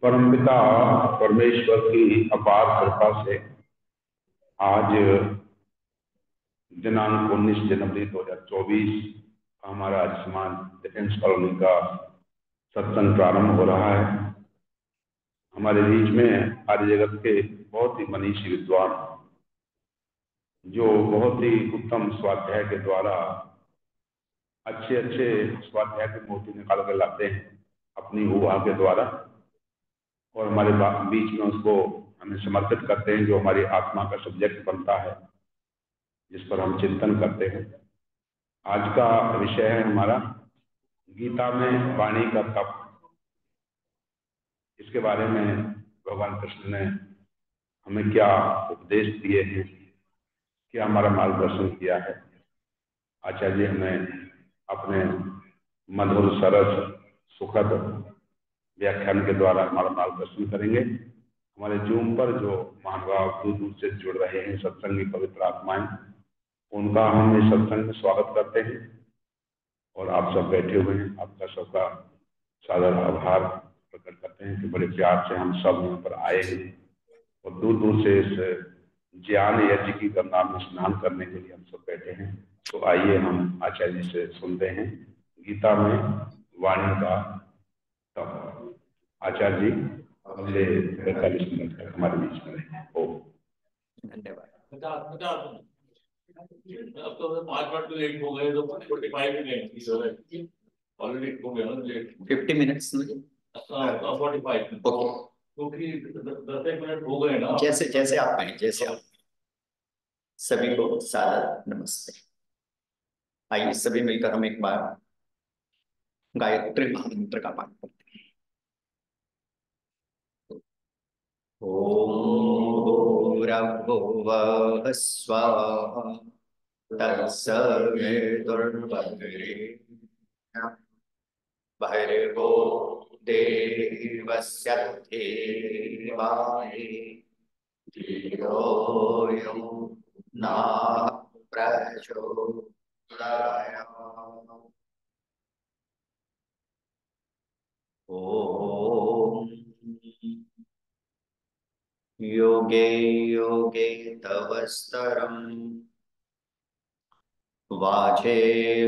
परमपिता परमेश्वर की अपार कृपा से आज दिनांक 19 जनवरी 2024 हमारा आयुष्मान डिफेंस कॉलोनी का सत्संग प्रारंभ हो रहा है। हमारे बीच में आर्य जगत के बहुत ही मनीषी विद्वान जो बहुत ही उत्तम स्वाध्याय के द्वारा अच्छे अच्छे स्वाध्याय की मूर्ति निकाल कर लाते हैं अपनी ऊहा के द्वारा, और हमारे बीच में उसको हमें समर्पित करते हैं, जो हमारी आत्मा का सब्जेक्ट बनता है, जिस पर हम चिंतन करते हैं। आज का विषय है हमारा गीता में वाणी का तप। इसके बारे में भगवान कृष्ण ने हमें क्या उपदेश दिए हैं, क्या हमारा मार्गदर्शन किया है। आचार्य जी हमें अपने मधुर सरस सुखद व्याख्यान के द्वारा हमारा मार्गदर्शन करेंगे। हमारे जूम पर जो महानुभाव दूर दूर से जुड़ रहे हैं सत्संगी पवित्र आत्माएं, उनका हम इस सत्संग में स्वागत करते हैं। और आप सब बैठे हुए हैं, आपका सबका सादर आभार प्रकट करते हैं कि बड़े प्यार से हम सब यहाँ पर आए हैं और दूर दूर से इस ज्ञान यज्ञ की गंगा में स्नान करने के लिए हम सब बैठे हैं। तो आइए हम आचार्य जी से सुनते हैं गीता में वाणी का तप। आचार्य जी अगले 45 मिनट तक हमारे बीच में रहें। ओम। धन्यवाद। अब तो 5 मिनट लेट हो गए तो 45 मिनट ऑलरेडी हो गया ना लेट। 50 मिनट्स मुझे 45 क्योंकि 10 मिनट हो गए ना। जैसे जैसे आप कहें, जैसे आप। सभी को सादर नमस्ते। आइए सभी मिलकर हम एक बार गायत्री महामंत्र का पाठ करते हैं। ओम भूर्भुवः स्वः तत्सवितुर्वरेण्यं भर्गो देवस्य धीमहि धियो यो नः प्रचोदयात्। ओम योगे योगे तव स्तरम् वाजे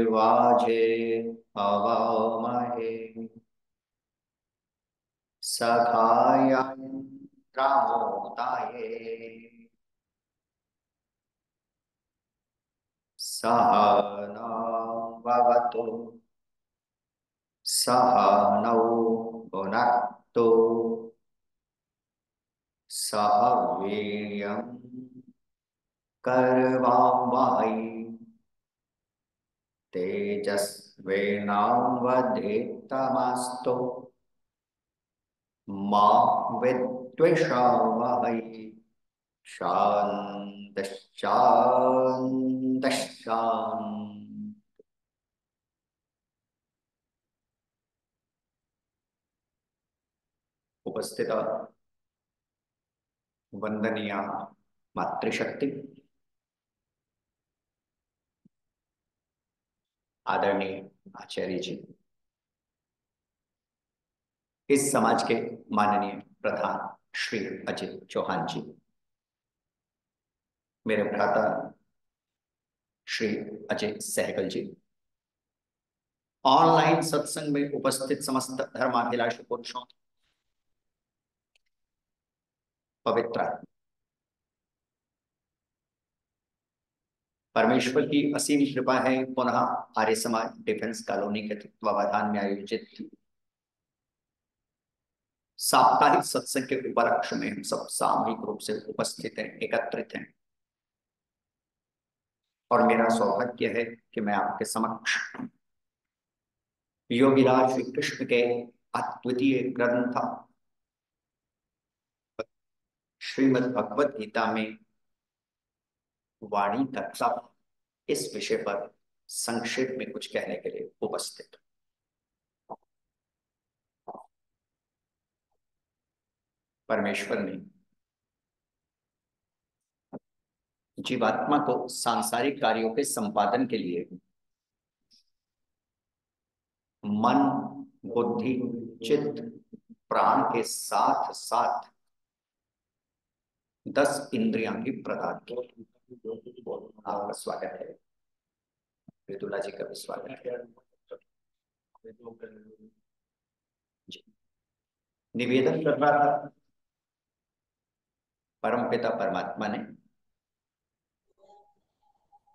वाजे हवामहे सखायं प्रमोदाये सहना भवतु सहनौ भुनक्तु सह वीर्यं करवावहै तेजस्विनावधीतमस्तु मा विद्विषावहै। शान्तिः शान्तिः शान्तिः। उपस्थित वंदनीय मातृशक्ति, आदरणीय आचार्य जी, इस समाज के माननीय प्रधान श्री अजय चौहान जी, मेरे भ्राता श्री अजय सहगल जी, ऑनलाइन सत्संग में उपस्थित समस्त धर्माभिलाषी पुरुषों, पवित्र परमेश्वर की असीम कृपा है। पुनः आर्य समाज डिफेंस कॉलोनी के तत्वावधान में आयोजित साप्ताहिक सत्संग के उपलक्ष में हम सब सामूहिक रूप से उपस्थित हैं, एकत्रित हैं। और मेरा सौभाग्य है कि मैं आपके समक्ष योगीराज श्री कृष्ण के अद्वितीय ग्रंथ श्रीमद् भगवत गीता में वाणी का तप, इस विषय पर संक्षेप में कुछ कहने के लिए उपस्थित। परमेश्वर ने जीवात्मा को सांसारिक कार्यों के संपादन के लिए मन, बुद्धि, चित्त प्राण के साथ साथ 10 इंद्रियां भी प्रदान की। आपका स्वागत है, मृदुला जी का भी स्वागत है। निवेदन कर रहा था, परमपिता परमात्मा ने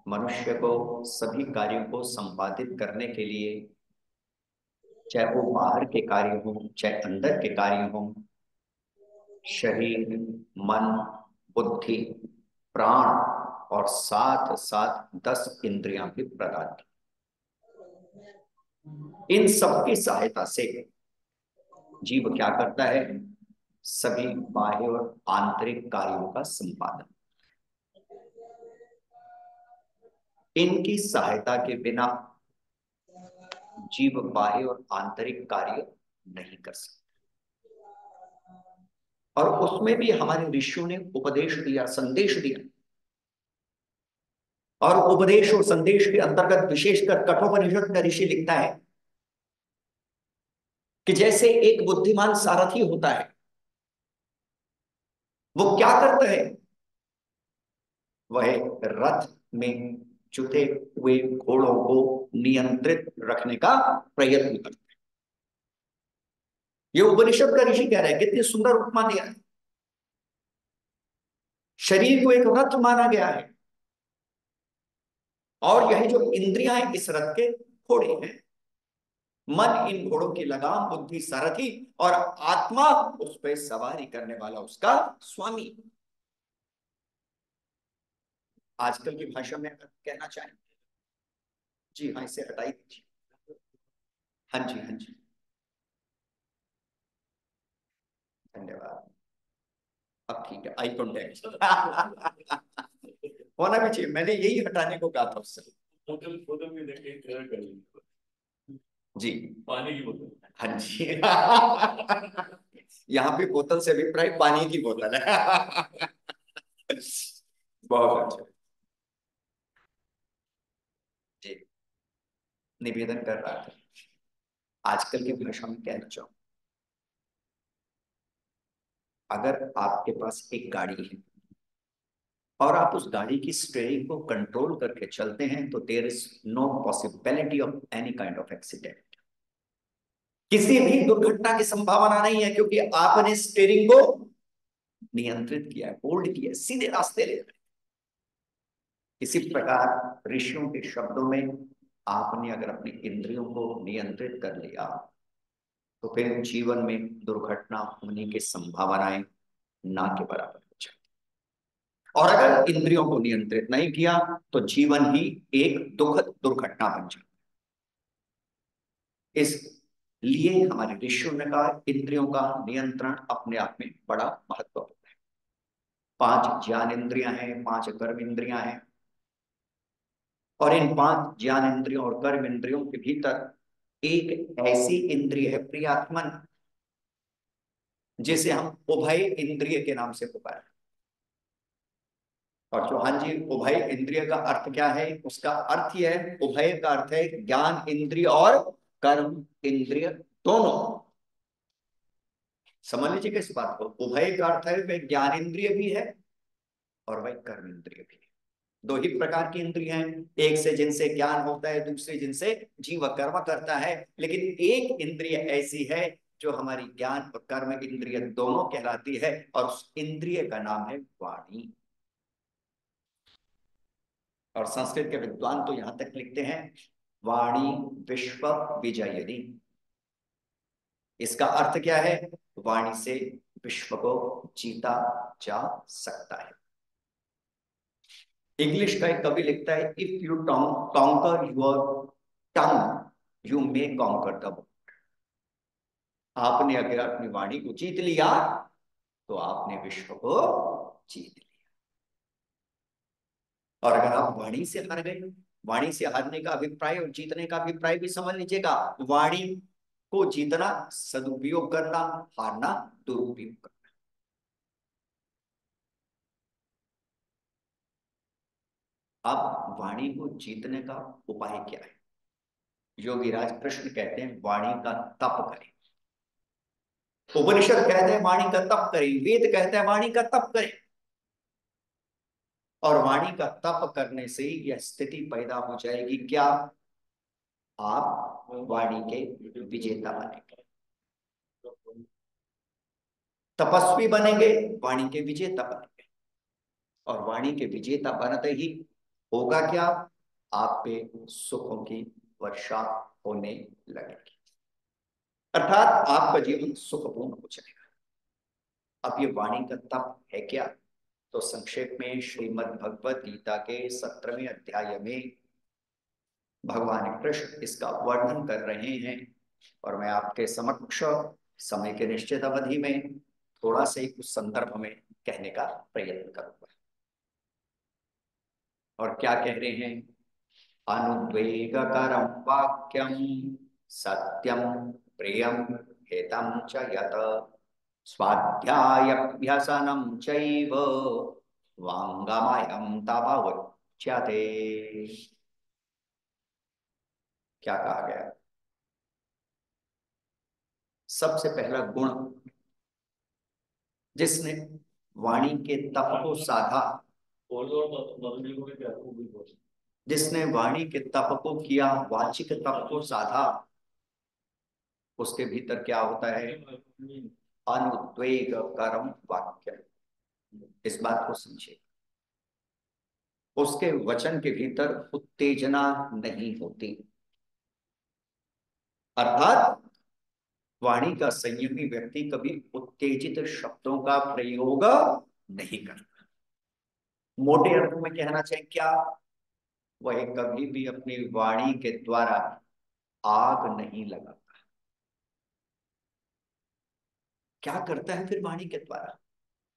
मनुष्य को सभी कार्यों को संपादित करने के लिए, चाहे वो बाहर के कार्य हो चाहे अंदर के कार्य हो, शरीर, मन, बुद्धि, प्राण और साथ साथ 10 इंद्रियां भी प्रदान की। इन सबकी सहायता से जीव क्या करता है? सभी बाह्य और आंतरिक कार्यों का संपादन। इनकी सहायता के बिना जीव बाह्य और आंतरिक कार्य नहीं कर सकते। और उसमें भी हमारे ऋषियों ने उपदेश दिया, संदेश दिया। और उपदेश और संदेश के अंतर्गत विशेषकर कठोपनिषद का ऋषि लिखता है कि जैसे एक बुद्धिमान सारथी होता है, वो क्या करता है? वह रथ में जुटे हुए घोड़ों को नियंत्रित रखने का प्रयत्न करता है। ये उपनिषद का ऋषि कह रहा है, कितनी सुंदर उपमा दिया है। शरीर को एक रथ माना गया है और यह जो इंद्रियां हैं इस रथ के घोड़े हैं। मन इन घोड़ों की लगाम, बुद्धि सारथी और आत्मा उस पर सवारी करने वाला उसका स्वामी। आजकल की भाषा में अगर कहना चाहें, जी हाँ, इसे हटाई दीजिए। हाँ जी, हाँ जी, धन्यवाद। अब ठीक है, आई कॉन्टेक्ट होना भी चाहिए। मैंने यही हटाने को कहा था उससे। बोतल में देखे जी, पानी की बोतल। हाँ जी यहाँ पे बोतल से अभिप्राय पानी की बोतल है बहुत अच्छा जी। निवेदन कर रहा था, आजकल की भाषा में कहना चाहूं, अगर आपके पास एक गाड़ी है और आप उस गाड़ी की स्टीयरिंग को कंट्रोल करके चलते हैं, तो there is no possibility of any kind of accident. किसी भी दुर्घटना की संभावना नहीं है, क्योंकि आपने स्टीयरिंग को नियंत्रित किया है, होल्ड किया है, सीधे रास्ते ले रहे। इसी प्रकार ऋषियों के शब्दों में, आपने अगर अपनी इंद्रियों को नियंत्रित कर लिया तो फिर जीवन में दुर्घटना होने की संभावनाएं ना के बराबर हो जाती। और अगर इंद्रियों को नियंत्रित नहीं किया तो जीवन ही एक दुखद दुर्घटना बन जाती। इसलिए हमारे ऋषियों ने कहा, इंद्रियों का नियंत्रण अपने आप में बड़ा महत्वपूर्ण है। 5 ज्ञान इंद्रियां हैं, 5 कर्म इंद्रियां हैं, और इन 5 ज्ञान इंद्रियों और कर्म इंद्रियों के भीतर एक ऐसी इंद्रिय है प्रियात्मन, जिसे हम उभय इंद्रिय के नाम से पुकारते। और जो, हाँ जी, उभय इंद्रिय का अर्थ क्या है? उसका अर्थ यह है, उभय का अर्थ है ज्ञान इंद्रिय और कर्म इंद्रिय दोनों। समझ लीजिए किस बात को। उभय का अर्थ है वह ज्ञान इंद्रिय भी है और वह कर्म इंद्रिय भी है। 2 ही प्रकार की इंद्रिय हैं, एक से जिनसे ज्ञान होता है, दूसरे जिनसे जीव कर्म करता है। लेकिन एक इंद्रिय ऐसी है जो हमारी ज्ञान और कर्म इंद्रिय दोनों कहलाती है, और उस इंद्रिय का नाम है वाणी। और संस्कृत के विद्वान तो यहां तक लिखते हैं, वाणी विश्व विजयिनी। इसका अर्थ क्या है? वाणी से विश्व को जीता जा सकता है। इंग्लिश का एक कवि लिखता है, if you conquer your tongue you may conquer the world. आपने अगर अपनी वाणी को जीत लिया तो आपने विश्व को जीत लिया। और अगर आप वाणी से हार गए, वाणी से हारने का अभिप्राय और जीतने का अभिप्राय भी समझ लीजिएगा। वाणी को जीतना सदुपयोग करना, हारना दुरुपयोग करना। अब वाणी को जीतने का उपाय क्या है? योगीराज कृष्ण कहते हैं, वाणी का तप करें। उपनिषद कहते हैं वाणी का तप करें, वेद कहते हैं वाणी का तप करें, और वाणी का तप करने से यह स्थिति पैदा हो जाएगी क्या, आप वाणी के विजेता बनेंगे, तपस्वी बनेंगे, वाणी के विजेता बनेंगे। और वाणी के विजेता बनते ही होगा क्या, आप पे सुखों की वर्षा होने लगेगी, अर्थात आपका जीवन सुखपूर्ण हो जाएगा। अब ये वाणी का तप है क्या, तो संक्षेप में श्रीमद् भगवत गीता के 17वें अध्याय में भगवान कृष्ण इसका वर्णन कर रहे हैं, और मैं आपके समक्ष समय के निश्चित अवधि में थोड़ा से उस संदर्भ में कहने का प्रयत्न करूंगा। और क्या कह रहे हैं, अनुद्वेगकरं वाक्यं सत्यं प्रियं हितं च यत् स्वाध्यायाभ्यसनं चैव वाङ्मयं तव उच्यते। क्या कहा गया, सबसे पहला गुण, जिसने वाणी के तप को साधा, जिसने वाणी के तप को किया, वाचिक तप को साधा, उसके भीतर क्या होता है, अनुद्वेग करम वाक्य। इस बात को समझे, उसके वचन के भीतर उत्तेजना नहीं होती, अर्थात वाणी का संयमी व्यक्ति कभी उत्तेजित शब्दों का प्रयोग नहीं करता। मोटे अर्थों में कहना चाहिए क्या, वह कभी भी अपनी वाणी के द्वारा आग नहीं लगाता। क्या करता है फिर वाणी के द्वारा,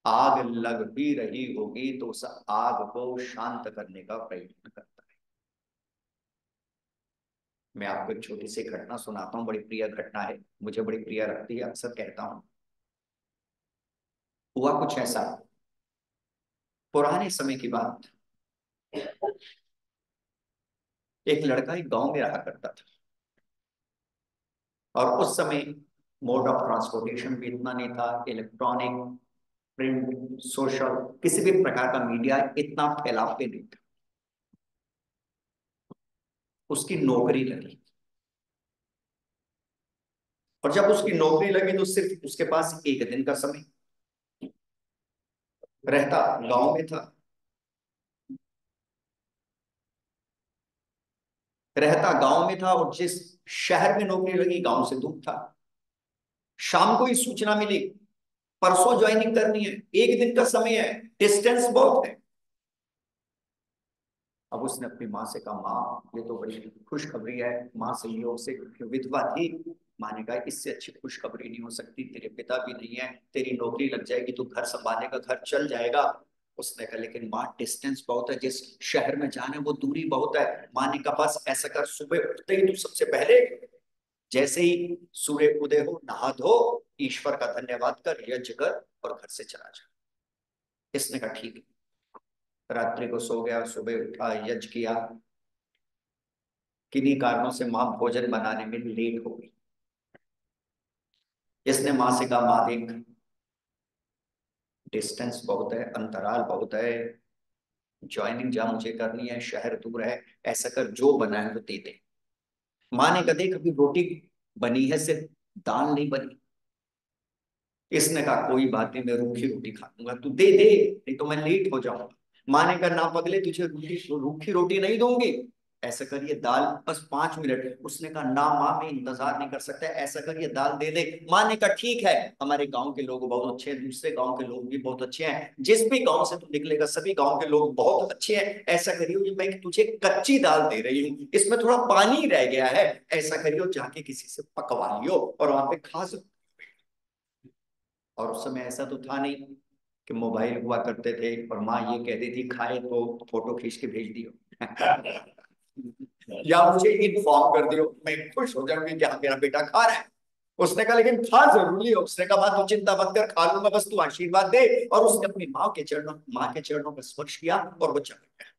आग लग भी रही होगी तो उस आग को शांत करने का प्रयत्न करता है। मैं आपको एक छोटी सी घटना सुनाता हूँ, बड़ी प्रिय घटना है, मुझे बड़ी प्रिय लगती है, अक्सर कहता हूँ। हुआ कुछ ऐसा, पुराने समय की बात, एक लड़का एक गांव में रहा करता था, और उस समय मोड ऑफ ट्रांसपोर्टेशन भी इतना नहीं था, इलेक्ट्रॉनिक, प्रिंट, सोशल, किसी भी प्रकार का मीडिया इतना फैलाव पे नहीं था। उसकी नौकरी लगी, और जब उसकी नौकरी लगी तो सिर्फ उसके पास एक दिन का समय, रहता गांव में था, रहता गांव में था, और जिस शहर में नौकरी लगी गांव से दूर था। शाम को ही सूचना मिली, परसों ज्वाइनिंग करनी है, एक दिन का समय है, डिस्टेंस बहुत है। अब उसने अपनी माँ से कहा, माँ ये तो बड़ी खुशखबरी है। माँ संयोग से विधवा थी, माँ ने कहा इससे अच्छी खुशखबरी नहीं हो सकती, तेरे पिता भी नहीं है, तेरी नौकरी लग जाएगी, तू घर संभालेगा, घर चल जाएगा। उसने कहा लेकिन माँ डिस्टेंस बहुत है, जिस शहर में जाना है वो दूरी बहुत है। माँ ने कहा बस ऐसा कर, सुबह उठते ही तू सबसे पहले जैसे ही सूर्य उदय हो नहा धो, ईश्वर का धन्यवाद कर, यज्ञ कर और घर से चला जा। इसने कहा ठीक है। रात्रि को सो गया, सुबह उठा, यज्ञ किया। किन्हीं कारणों से माँ भोजन बनाने में लेट हो गई। इसने माँ से कहा, माँ देख डिस्टेंस बहुत है, अंतराल बहुत है, ज्वाइनिंग जहां मुझे करनी है शहर दूर है, ऐसा कर जो बना है वो दे दे। माँ ने कहा देख अभी रोटी बनी है, सिर्फ दाल नहीं बनी। इसने कहा कोई बात नहीं, मैं रूखी रोटी खा लूंगा, तू दे दे, नहीं तो मैं लेट हो जाऊंगा। माँ ने कहा ना पगले, तुझे रूखी रोटी नहीं दूंगी, ऐसा करिए दाल, बस 5 मिनट। उसने कहा ना माँ मैं इंतजार नहीं कर सकता, ऐसा करिए दाल दे दे। माँ ने कहा ठीक है, हमारे गांव के लोग बहुत अच्छे हैं, दूसरे गांव के लोग भी बहुत अच्छे हैं, जिस भी गांव से तू निकलेगा सभी गांव के लोग बहुत अच्छे हैं। ऐसा करियो मैं तुझे कच्ची दाल दे रही हूँ, इसमें थोड़ा पानी रह गया है, ऐसा करियो जाके किसी से पकवा लियो और वहां पे खा सकते। और उस समय ऐसा तो था नहीं कि मोबाइल हुआ करते थे, और माँ ये कहती थी खाए तो फोटो खींच के भेज दियो या मुझे इन्फॉर्म कर दियो, मैं खुश हो जाऊंगी कि हाँ मेरा बेटा खा रहा है। उसने कहा लेकिन खा जरूरी है। उसने कहा माँ तू चिंता मत कर, खा लूंगा, बस तू आशीर्वाद दे। और उसने अपनी माँ के चरणों पर स्पर्श किया और वो चला गया।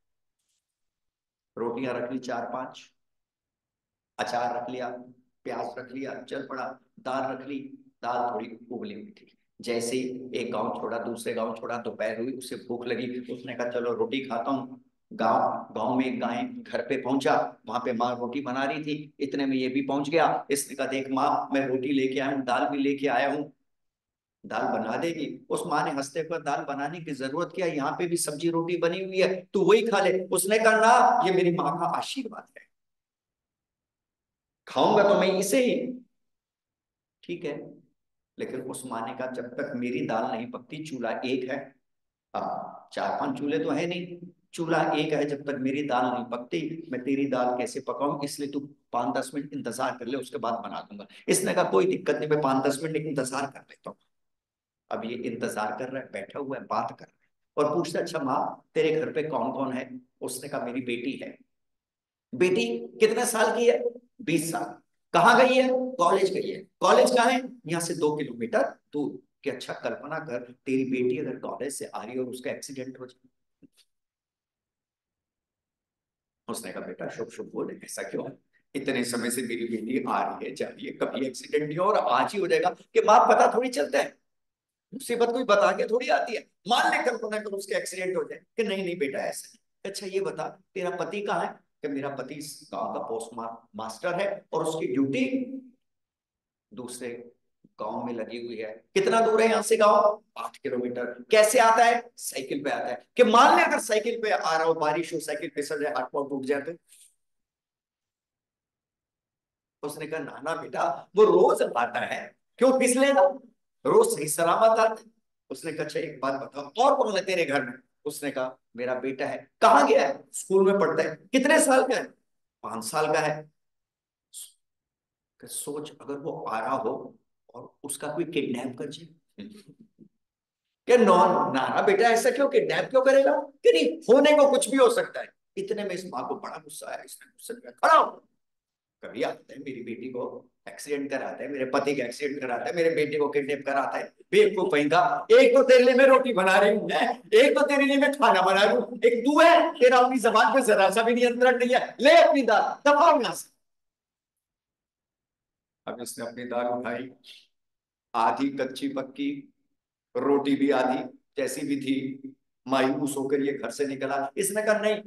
रोटियां रख ली 4-5, अचार रख लिया, प्याज रख लिया, चल पड़ा, दाल रख ली, दाल थोड़ी उबली हुई थी। जैसे ही एक गांव छोड़ा, दूसरे गांव छोड़ा, दोपहर हुई, उसे भूख लगी, उसने कहा चलो रोटी खाता हूँ। गांव में गाय घर पे पहुंचा, वहां पे माँ रोटी बना रही थी। इतने में ये भी पहुंच गया। इसने कहा देख माँ, मैं रोटी लेके आया हूँ, दाल भी लेके आया हूँ, दाल बना देगी? उस माँ ने हंसते हुए, दाल बनाने की जरूरत क्या है, यहाँ पे भी सब्जी रोटी बनी हुई है, तू वही खा ले। उसने कहा ना, ये मेरी माँ का आशीर्वाद है, खाऊंगा तो मैं इसे ही। ठीक है, लेकिन उस माँ ने कहा जब तक मेरी दाल नहीं पकती, चूल्हा एक है, अब 4-5 चूल्हे तो है नहीं, चूल्हा एक है, जब तक मेरी दाल नहीं पकती मैं तेरी दाल कैसे पकाऊं, इसलिए तू 5-10 मिनट इंतजार कर ले, उसके बाद बना दूंगा। इसने कहा कोई दिक्कत नहीं, मैं 5-10 मिनट इंतजार कर लेता हूँ। अब ये इंतजार कर रहा है, बैठा हुआ है, बात कर रहा है, और पूछता अच्छा माँ, तेरे घर पे कौन कौन है? उसने कहा मेरी बेटी है। बेटी कितने साल की है? 20 साल। कहाँ गई है? कॉलेज गई है। कॉलेज कहाँ है? यहाँ से 2 किलोमीटर दूर। कि अच्छा कल्पना कर, तेरी बेटी अगर कॉलेज से आ रही है और उसका एक्सीडेंट हो जाए। उसने कहा बेटा शुभ शुभ बोले, ऐसा क्यों? इतने समय से मेरी बेटी आ रही है जा रही है, कभी एक्सीडेंट नहीं हो और आज ही हो जाएगा? कि माँ पता थोड़ी चलता है, मुसीबत कोई बता के थोड़ी आती है। मान ले कल्पना कर उसके एक्सीडेंट हो जाए। कि नहीं नहीं बेटा ऐसा नहीं। अच्छा ये बता तेरा पति कहाँ है? कि मेरा पति इस गांव का पोस्ट मास्टर है और उसकी ड्यूटी दूसरे गांव में लगी हुई है। कितना दूर है यहाँ से गांव? 8 किलोमीटर। कैसे आता है? साइकिल पे आता है। कि मान ले अगर साइकिल पे आ रहा हो, बारिश हो, साइकिल फिसल जाए, हाथ पांव टूट जाए तो? उसने कहा नाना बेटा, वो रोज आता है, क्यों फिसलेगा, रोज सही सलामत आता है। उसने कहा अच्छा एक बात बताओ, और कौन है तेरे घर में? उसने कहा मेरा बेटा है। कहाँ गया है? स्कूल में पढ़ता है। कितने साल का है? 5 साल का है। सोच अगर वो आ रहा हो और उसका कोई किडनैप कर जाए। क्या नॉन नाना बेटा ऐसा क्यों, किडनैप क्यों करेगा? कि नहीं होने को कुछ भी हो सकता है। इतने में इस माँ को बड़ा गुस्सा आया, इसने गुस्से में खड़ा हो, कभी आता है मेरी बेटी को एक्सीडेंट कराता है, मेरे पति का एक्सीडेंट कराता है, मेरे बेटे को किडनैप कराता है, बेवकूफ कहीं का। एक तो तेरे लिए मैं रोटी बना रही हूँ, एक तो तेरे लिए मैं खाना बना रही हूँ, एक तू है, तेरा अपनी जबान पे जरा सा भी नियंत्रण नहीं है, ले अपनी दाल दफाओ यहाँ से। अब इसने अपनी दाल उठाई, आधी कच्ची पक्की, रोटी भी आधी जैसी भी थी, मायूस होकर ये घर से निकला। इसने कहा नहीं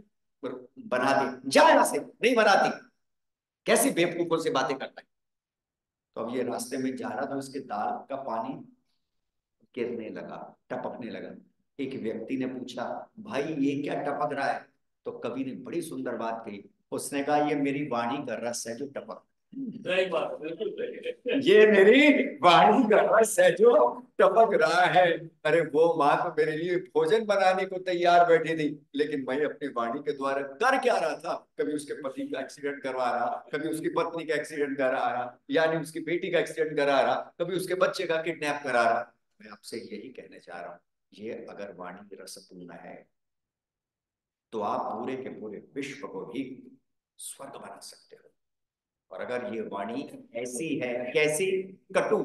बना दी, जा यहाँ से, नहीं बनाती, कैसी बेवकूफों से बातें करता है। तो अब ये रास्ते में जा रहा था, उसके दाल का पानी गिरने लगा, टपकने लगा। एक व्यक्ति ने पूछा भाई ये क्या टपक रहा है? तो कवि ने बड़ी सुंदर बात कही, उसने कहा ये मेरी वाणी का रस है जो टपक। सही बात, बिल्कुल सही है। ये मेरी वाणी का रस है जो टपक रहा है। अरे वो माँ तो मेरे लिए भोजन बनाने को तैयार बैठी थी, लेकिन मैं अपनी वाणी के द्वारा कर क्या रहा था? कभी उसके पति का एक्सीडेंट करवा रहा, कभी उसकी पत्नी का एक्सीडेंट करा रहा, यानी उसकी बेटी का एक्सीडेंट करा रहा, कभी उसके बच्चे का किडनैप करा रहा। मैं आपसे यही कहना चाह रहा हूँ, ये अगर वाणी रसपूर्ण है तो आप पूरे के पूरे विश्व को भी स्वर्ग बना सकते हो। और अगर ये वाणी ऐसी है, कैसी? कटु,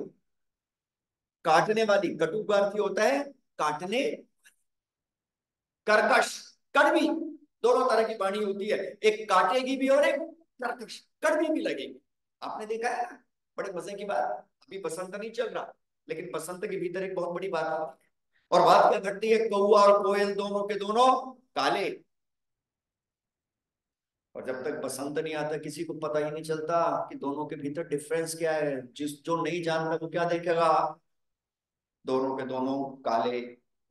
काटने वाली। कटु का अर्थ होता है काटने, कर्कश, कड़वी, दोनों तरह की वाणी होती है, एक काटेगी भी और एक कर्कश, कड़वी भी लगेगी। आपने देखा है ना, बड़े मजे की बात, अभी बसंत नहीं चल रहा, लेकिन बसंत के भीतर एक बहुत बड़ी बात आती है, और बात क्या घटती है? कौआ और कोयल दोनों के दोनों काले। और जब तक बसंत नहीं आता किसी को पता ही नहीं चलता कि दोनों के भीतर डिफरेंस क्या है। जिस जो नहीं जानता वो क्या देखेगा? दोनों के दोनों काले,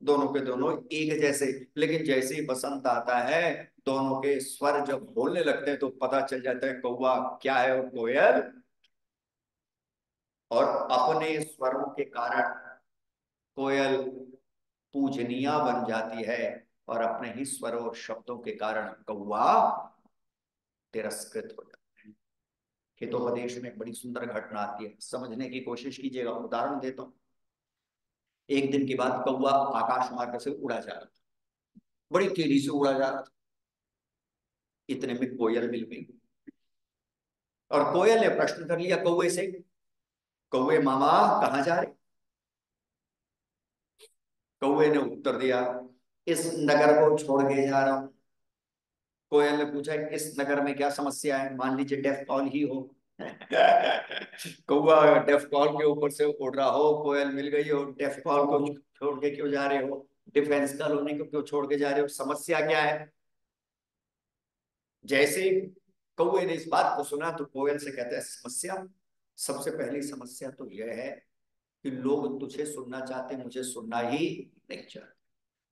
दोनों के दोनों एक जैसे। लेकिन जैसे ही बसंत आता है, दोनों के स्वर जब बोलने लगते हैं तो पता चल जाता है कौवा क्या है और कोयल। और अपने स्वरों के कारण कोयल पूजनीय बन जाती है, और अपने ही स्वरों और शब्दों के कारण कौवा तिरस्कृत हो जाता है। हितोपदेश में एक बड़ी सुंदर घटना आती है, समझने की कोशिश कीजिएगा। उदाहरण देता हूं। एक दिन की बात, कौवा आकाश मार्ग से उड़ा जा रहा था, बड़ी तेजी से उड़ा जा रहा था। इतने में कोयल मिल गई, और कोयल ने प्रश्न कर लिया कौवे से, कौवे मामा कहाँ जा रहे? कौवे ने उत्तर दिया, इस नगर को छोड़ के जा रहा हूं। कोयल ने पूछा इस नगर में क्या समस्या है? मान लीजिए डेथ कॉल ही हो। कौवा डेफ कॉल के ऊपर से उड़ रहा हो, कोयल मिल गई हो, डेफ कॉल को छोड़ के क्यों जा रहे हो, डिफेंस कॉलोनी को क्यों छोड़ के जा रहे हो, समस्या क्या है? जैसे कौवे ने इस बात को सुना तो कोयल से कहते हैं समस्या, सबसे पहली समस्या तो यह है कि लोग तुझे सुनना चाहते, मुझे सुनना ही नहीं चाहते।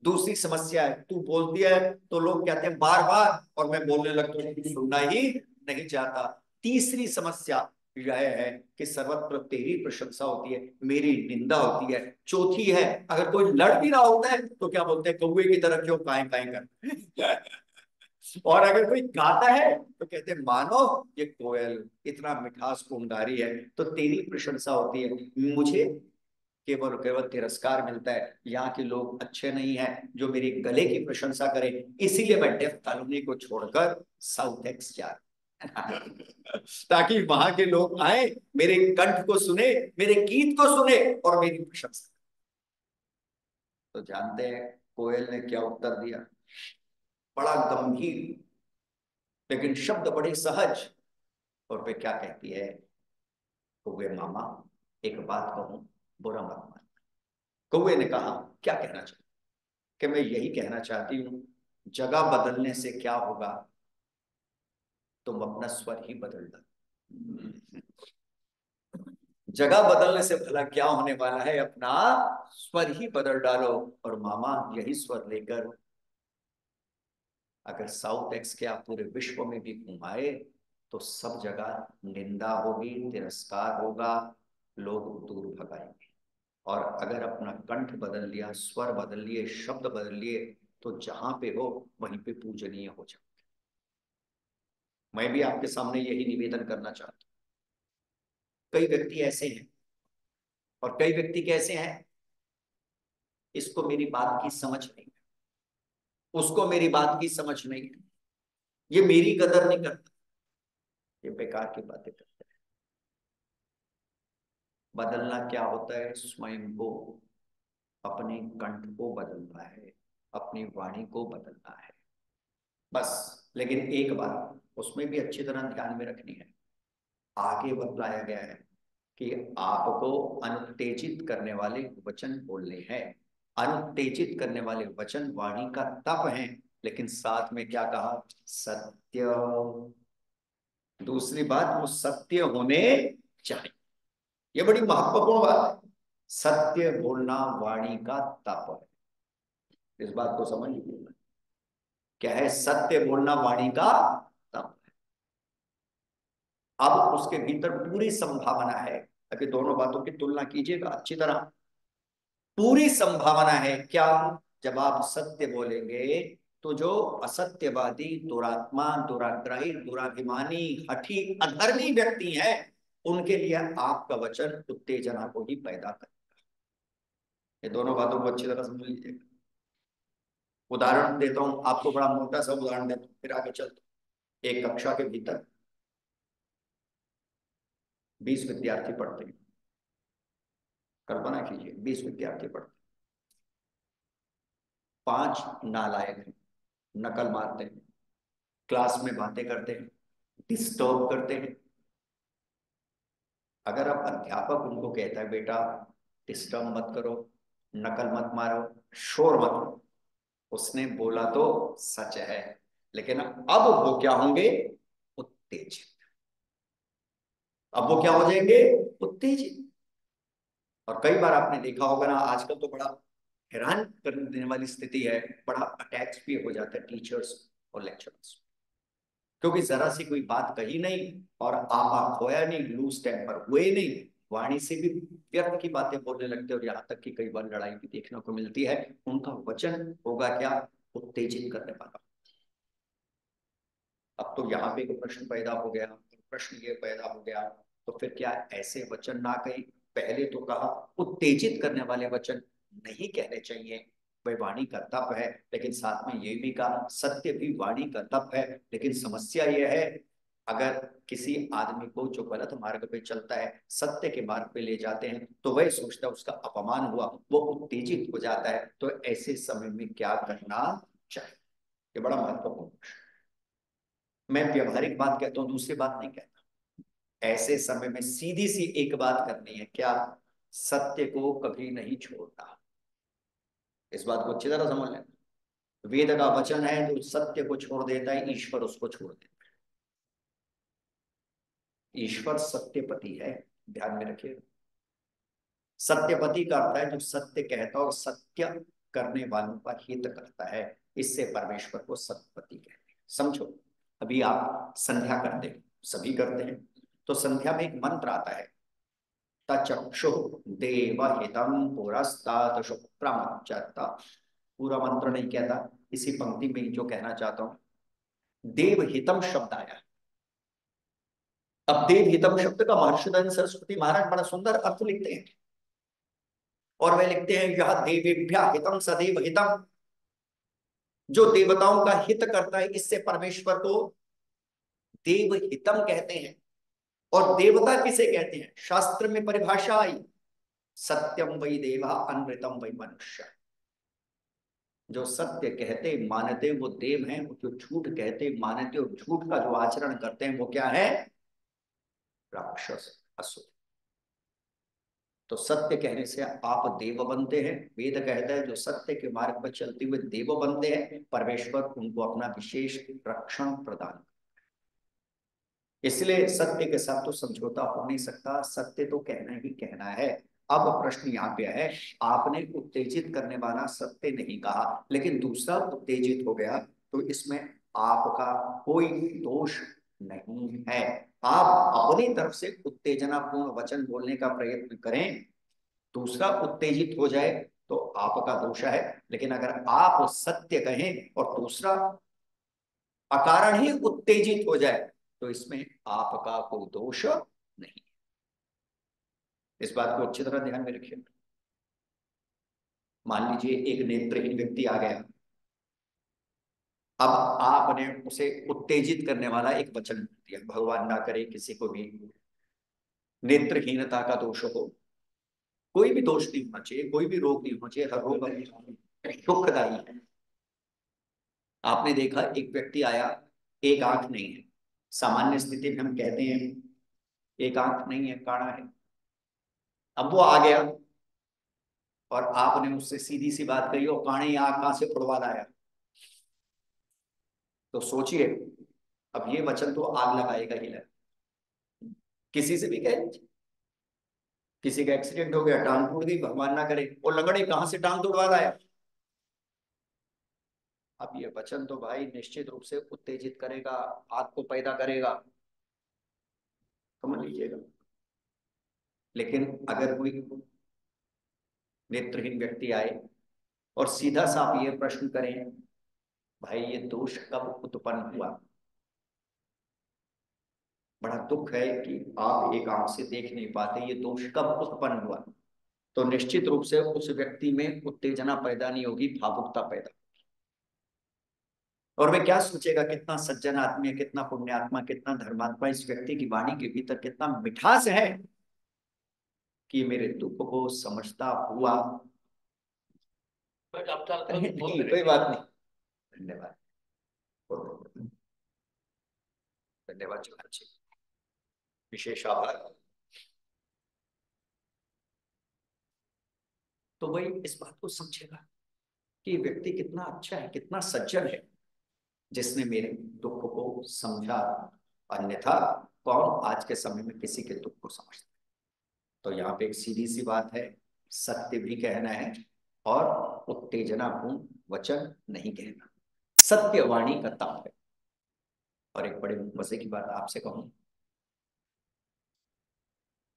दूसरी समस्या है, तू बोलती है तो लोग कहते हैं बार बार, और मैं बोलने लगता हूँ, सुनना ही नहीं चाहता। तीसरी समस्या यह है कि सर्वत्र तेरी प्रशंसा होती है, मेरी निंदा होती है। चौथी है, अगर कोई लड़ भी रहा होता है तो क्या बोलते हैं, कौवे की तरह क्यों काएं काएं कर। और अगर कोई गाता है तो कहते हैं मानो ये कोयल इतना मिठास गुणकारी है। तो तेरी प्रशंसा होती है, मुझे केवल केवल तिरस्कार मिलता है। यहाँ के लोग अच्छे नहीं हैं जो मेरे गले की प्रशंसा करें, इसीलिए मैं डेफ कॉलोनी को छोड़कर साउथ एक्स जा ताकि वहां के लोग आए, मेरे कंठ को सुने, मेरे गीत को सुने और मेरी प्रशंसा। तो जानते हैं कोयल ने क्या उत्तर दिया? बड़ा गंभीर, लेकिन शब्द बड़े सहज। और वे क्या कहती है? कौवे मामा, एक बात कहूं, बुरा मत मान। कौवे ने कहा, क्या कहना चाहती? कि मैं यही कहना चाहती हूं, जगह बदलने से क्या होगा, तुम अपना स्वर ही बदल दो। जगह बदलने से भला क्या होने वाला है, अपना स्वर ही बदल डालो। और मामा यही स्वर लेकर अगर साउथ एक्स के आप पूरे विश्व में भी घुमाए तो सब जगह निंदा होगी, तिरस्कार होगा, लोग दूर भगाएंगे। और अगर अपना कंठ बदल लिया, स्वर बदल लिए, शब्द बदल लिए, तो जहां पे हो वहीं पे पूजनीय हो जाओ। मैं भी आपके सामने यही निवेदन करना चाहता हूं। कई व्यक्ति ऐसे हैं और कई व्यक्ति कैसे हैं, इसको मेरी बात की समझ नहीं, उसको मेरी बात की समझ नहीं, ये मेरी कदर नहीं करता, ये बेकार की बातें करते हैं। बदलना क्या होता है? स्वयं को, अपने कंठ को बदलना है, अपनी वाणी को बदलना है, बस। लेकिन एक बात उसमें भी अच्छी तरह ध्यान में रखनी है, आगे बतलाया गया है कि आपको अनुत्तेजित करने वाले वचन बोलने हैं। अनुत्तेजित करने वाले वचन वाणी का तप है, लेकिन साथ में क्या कहा? सत्य। दूसरी बात, वो सत्य होने चाहिए। ये बड़ी महत्वपूर्ण बात है। सत्य बोलना वाणी का तप है, इस बात को समझ लीजिए। क्या है? सत्य बोलना वाणी का तप। अब उसके भीतर पूरी संभावना है, अभी दोनों बातों की तुलना कीजिएगा अच्छी तरह। पूरी संभावना है क्या? जब आप सत्य बोलेंगे तो जो असत्यवादी, दुरात्मा, दुराग्रही, दुराभिमानी, हठी, अधर्मी व्यक्ति हैं, उनके लिए आपका वचन उत्तेजना को ही पैदा करेगा। ये दोनों बातों को अच्छी तरह समझ लीजिएगा। उदाहरण देता हूं आपको, बड़ा मोटा सा उदाहरण देता हूं, फिर आगे चलता हूं। एक कक्षा के भीतर 20 विद्यार्थी पढ़ते हैं। कल्पना कीजिए 20 विद्यार्थी पढ़ते, 5 नालायक हैं, नकल मारते हैं, क्लास में बातें करते हैं, डिस्टर्ब करते हैं। अगर अब अध्यापक उनको कहता है बेटा डिस्टर्ब मत करो, नकल मत मारो, शोर मत करो, उसने बोला तो सच है, लेकिन अब वो क्या होंगे? उत्तेजित। अब वो क्या हो जाएंगे? उत्तेजित। और कई बार आपने देखा होगा ना, आजकल तो बड़ा हैरान कर देने वाली स्थिति है, बड़ा अटैक्स भी हो जाता है टीचर्स और लेक्चरर्स, क्योंकि जरा सी कोई बात कही नहीं और आपा खोया नहीं, लूज टेम्पर हुए नहीं, वाणी से भी व्यर्थ की बातें बोलने लगते हैं, और यहाँ तक कि कई बार लड़ाई भी देखने को मिलती है। उनका वचन होगा क्या? उत्तेजित करने वाला। अब तो यहाँ पे एक प्रश्न पैदा हो गया, प्रश्न ये पैदा हो गया, तो फिर क्या ऐसे वचन ना कही? पहले तो कहा उत्तेजित करने वाले वचन नहीं कहने चाहिए, वह वाणी का तप है, लेकिन साथ में ये भी कहा सत्य भी वाणी का तप है। लेकिन समस्या यह है, अगर किसी आदमी को जो गलत मार्ग पे चलता है सत्य के मार्ग पे ले जाते हैं तो वह सोचता है उसका अपमान हुआ, वो उत्तेजित हो जाता है। तो ऐसे समय में क्या करना चाहिए? ये बड़ा महत्वपूर्ण। मैं व्यवहारिक बात कहता हूं, दूसरी बात नहीं कहता। ऐसे समय में सीधी सी एक बात करनी है, क्या? सत्य को कभी नहीं छोड़ना। इस बात को अच्छी तरह समझ लें। वेद का वचन है, जो सत्य को छोड़ देता है ईश्वर उसको छोड़ देता है। ईश्वर सत्यपति है, ध्यान में रखिए। सत्यपति का अर्थ है जो सत्य कहता है और सत्य करने वालों का हित करता है। इससे परमेश्वर को सत्यपति कहते हैं। समझो, अभी आप संध्या करते हैं, सभी करते हैं, तो संध्या में एक मंत्र आता है, तचक्षु देवहितम पुरस्तात् शुक्रमच्युत। पूरा मंत्र नहीं कहता, इसी पंक्ति में जो कहना चाहता हूं, देवहितम शब्द आया। अब देवहितम शब्द का महर्षि दयानंद सरस्वती महाराज बड़ा सुंदर अर्थ लिखते हैं, और वे लिखते हैं, यह देवेभ्य हितम सदैव हितम। जो देवताओं का हित करता है, इससे परमेश्वर को देवहितम कहते हैं। और देवता किसे कहते हैं? शास्त्र में परिभाषा आई, सत्यम वै देवा अनृतम वै मनुष्य। जो सत्य कहते मानते वो देव हैं, जो झूठ कहते मानते और झूठ का जो आचरण करते हैं वो क्या है? राक्षस, असुर। तो सत्य कहने से आप देव बनते हैं। वेद कहता है जो सत्य के मार्ग पर चलते हुए देव बनते हैं, परमेश्वर उनको अपना विशेष रक्षण प्रदान। इसलिए सत्य के साथ तो समझौता हो नहीं सकता, सत्य तो कहना ही कहना है। अब प्रश्न यहाँ पे है, आपने उत्तेजित करने वाला सत्य नहीं कहा, लेकिन दूसरा उत्तेजित हो गया, तो इसमें आपका कोई दोष नहीं है। आप अपनी तरफ से उत्तेजनापूर्ण वचन बोलने का प्रयत्न करें, दूसरा उत्तेजित हो जाए तो आपका दोष है। लेकिन अगर आप सत्य कहें और दूसरा अकारण ही उत्तेजित हो जाए, तो इसमें आपका कोई दोष नहीं। इस बात को अच्छी तरह ध्यान में रखिए। मान लीजिए एक नेत्रहीन व्यक्ति आ गया, अब आपने उसे उत्तेजित करने वाला एक वचन दिया, भगवान ना करे किसी को भी नेत्रहीनता का दोष हो। कोई भी दोष नहीं होना चाहिए, कोई भी रोग नहीं होना चाहिए, हर रोग सुखदायी है। आपने देखा एक व्यक्ति आया, एक आंख नहीं है, सामान्य स्थिति में हम कहते हैं एक आंख नहीं है, काड़ा है। अब वो आ गया और आपने उससे सीधी सी बात कही, और काणे आंख कहां से फुड़वा लाया? तो सोचिए, अब ये वचन तो आग लगाएगा ही लगा। किसी से भी कह, किसी का एक्सीडेंट हो गया, टांग टूट गई, भगवान ना करे, और लंगड़े कहां से टांग तोड़वा लाया? अब ये वचन तो भाई निश्चित रूप से उत्तेजित करेगा, आग को पैदा करेगा, समझ लीजिएगा। लेकिन अगर कोई नेत्रहीन व्यक्ति आए और सीधा सा आप ये प्रश्न करें, भाई ये दोष कब उत्पन्न हुआ? बड़ा दुख है कि आप एक आंख से देख नहीं पाते, ये दोष कब उत्पन्न हुआ? तो निश्चित रूप से उस व्यक्ति में उत्तेजना पैदा नहीं होगी, भावुकता पैदा। और वह क्या सोचेगा, कितना सज्जन आदमी है, कितना पुण्यात्मा, कितना धर्मात्मा, इस व्यक्ति की वाणी के भीतर कितना मिठास है कि मेरे दुख को समझता हुआ। नहीं, कोई बात नहीं, धन्यवाद, धन्यवाद जी, विशेष आभार। तो वही इस बात को समझेगा कि व्यक्ति कितना अच्छा है, कितना सज्जन है, जिसने मेरे दुख को समझा। अन्यथा कौन आज के समय में किसी के दुख को समझता? तो यहाँ पे एक सीधी सी बात है, सत्य भी कहना है और उत्तेजनापूर्ण वचन नहीं कहना, सत्यवाणी का ताप है। और एक बड़े मजे की बात आपसे कहूं,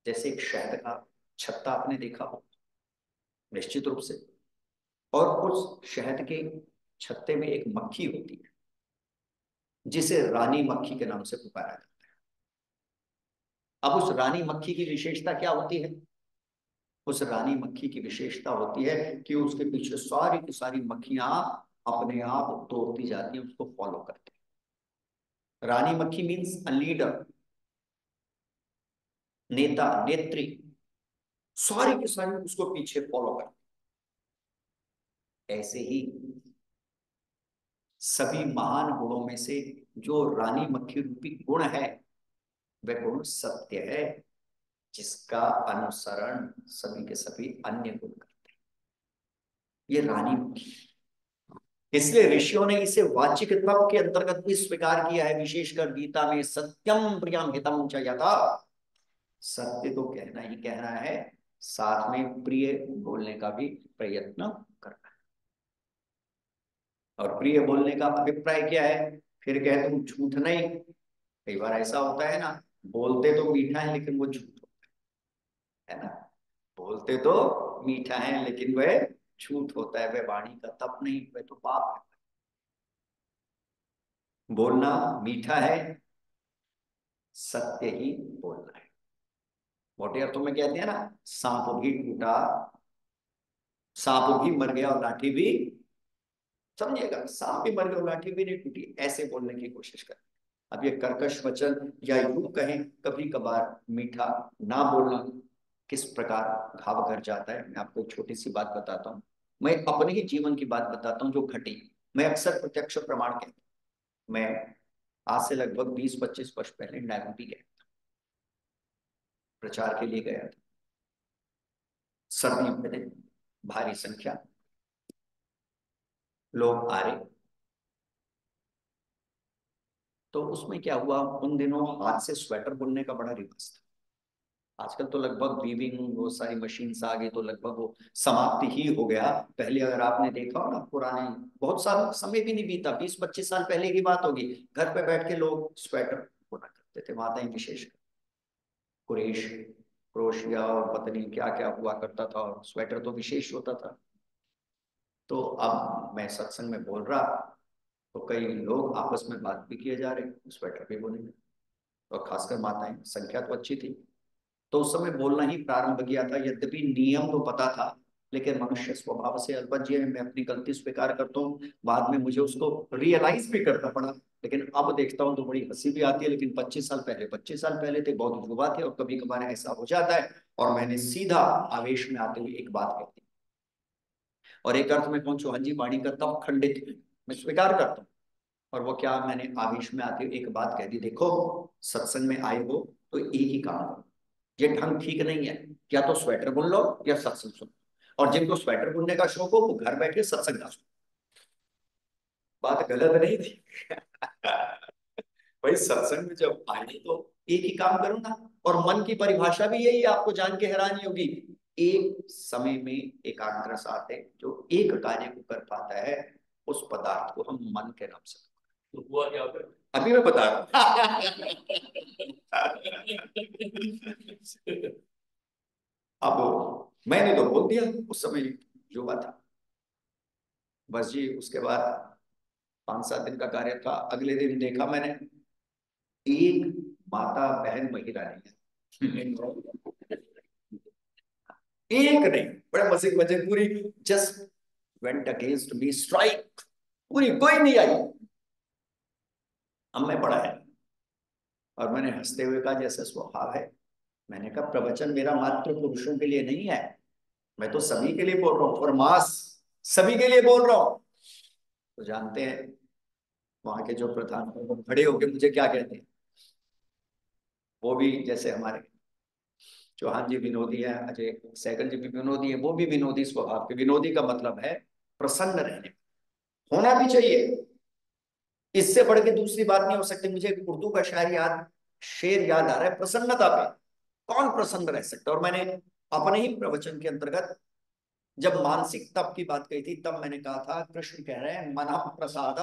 जैसे एक शहद का छत्ता आपने देखा हो निश्चित रूप से, और उस शहद के छत्ते में एक मक्खी होती है जिसे रानी मक्खी के नाम से पुकारा जाता है। अब उस रानी मक्खी की विशेषता क्या होती है? उस रानी मक्खी की विशेषता होती है कि उसके पीछे सारी की सारी मक्खियां अपने आप दौड़ती जाती हैं, उसको फॉलो करती हैं। रानी मक्खी मीन्स अ लीडर, नेता, नेत्री, सारी की सारी उसको पीछे फॉलो करती। ऐसे ही सभी महान गुणों में से जो रानी मक्खी रूपी गुण है, वह गुण सत्य है जिसका अनुसरण सभी के सभी अन्य गुण करते हैं। ये रानी मुखी, इसलिए ऋषियों ने इसे वाचिक तत्व के अंतर्गत भी स्वीकार किया है, विशेषकर गीता में सत्यम प्रियम हितम च यथा। सत्य तो कहना ही कहना है, साथ में प्रिय बोलने का भी प्रयत्न करना है। और प्रिय बोलने का अभिप्राय क्या है? फिर कहे तुम झूठ नहीं। कई बार ऐसा होता है ना, बोलते तो मीठा है लेकिन वो झूठ होता है ना। बोलते तो मीठा है लेकिन वह झूठ होता है, वह वाणी का तप नहीं, वह तो पाप है। बोलना मीठा है, सत्य ही बोलना है। मोटे अर्थों में कहते हैं ना, सांप भी टूटा, सांप भी मर गया और लाठी भी, समझिएगा, सांप भी मर गया और लाठी भी नहीं टूटी, ऐसे बोलने की कोशिश करें। अब ये कर्कश वचन या यूं कहें कभी कभार मीठा ना बोलना किस प्रकार घाव कर जाता है, मैं आपको एक छोटी सी बात बताता हूँ। मैं अपने ही जीवन की बात बताता हूँ जो घटी। मैं अक्सर प्रत्यक्ष प्रमाण कहता हूं। मैं आज से लगभग 20-25 वर्ष पहले नैरोबी गया था, प्रचार के लिए गया था। सर्दियों के दिन भारी संख्या लोग आ रहे। तो उसमें क्या हुआ, उन दिनों हाथ से स्वेटर बुनने का बड़ा रिवाज था। आजकल तो लगभग वीविंग वो सारी मशीन आ गई, तो लगभग वो समाप्ति ही हो गया। पहले अगर आपने देखा हो ना, पुराने, बहुत सारा समय भी नहीं बीता, 20-25 साल पहले की बात होगी, घर पे बैठ के लोग स्वेटर बुना करते थे, माताएं विशेषकर। कुरेश, क्रोशिया और पत्नी क्या क्या हुआ करता था, और स्वेटर तो विशेष होता था। तो अब मैं सत्संग में बोल रहा, तो कई लोग आपस में बात भी किए जा रहे, स्वेटर भी बुने, और खासकर माताएं, संख्या तो अच्छी थी। तो उस समय बोलना ही प्रारंभ किया था। यद्यपि नियम तो पता था, लेकिन मनुष्य स्वभाव से अल्पज्ञ है, मैं अपनी गलती स्वीकार करता हूँ। बाद में मुझे उसको रियलाइज भी करना पड़ा, लेकिन अब देखता हूँ तो बड़ी हंसी भी आती है। लेकिन 25 साल पहले थे, बहुत युवा थे, और कभी कभार ऐसा हो जाता है। और मैंने सीधा आवेश में आते हुए एक बात कह दी, और एक अर्थ में पहुंचो, हाँ जी, वाणी का तब खंडित मैं स्वीकार करता हूँ। और वो क्या, मैंने आवेश में आते हुए एक बात कह दी, देखो सत्संग में आए हो तो एक ही काम करो, ये ढंग ठीक नहीं है, या तो स्वेटर बुन लो या सत्संग सुनो। और जिनको स्वेटर बुनने का शौक हो वो घर बैठे सत्संग ना सुनो। बात गलत नहीं थी। भाई सत्संग में जब आए तो एक ही काम करो ना। और मन की परिभाषा भी यही है, आपको जान के हैरानी होगी। एक समय में एकाग्र साथ है, जो एक कार्य को कर पाता है, उस पदार्थ को हम मन के नाम से, तो हुआ क्या फिर? अभी मैं बता रहा हूँ। अब मैंने तो बोल दिया, उस समय युवा था, बस जी। उसके बाद 5-7 दिन का कार्य था। अगले दिन देखा मैंने, एक माता बहन महिला नहीं है, एक नहीं, बड़े मजे मजे, पूरी just went against me strike, पूरी कोई नहीं आई। अब मैं बड़ा है, और मैंने हंसते हुए कहा, जैसे स्वभाव है, मैंने कहा प्रवचन मेरा मात्र पुरुषों के लिए नहीं है, मैं तो सभी के लिए बोल रहा हूँ, फॉर मास, सभी के लिए बोल रहा हूँ। तो जानते हैं वहां के जो प्रधान वो खड़े होके मुझे क्या कहते हैं, वो भी जैसे हमारे चौहान जी विनोदी है, अजय सैगल जी भी विनोदी है, वो भी विनोदी स्वभाव के। विनोदी का मतलब है प्रसन्न रहने, होना भी चाहिए, इससे बढ़ के दूसरी बात नहीं हो सकती। मुझे उर्दू का शेर याद आ रहा है, प्रसन्नता पे कौन प्रसन्न रह सकता। और मैंने अपने ही प्रवचन के अंतर्गत जब मानसिक तप की बात कही थी, तब मैंने कहा था, कृष्ण कह रहे हैं मन प्रसाद,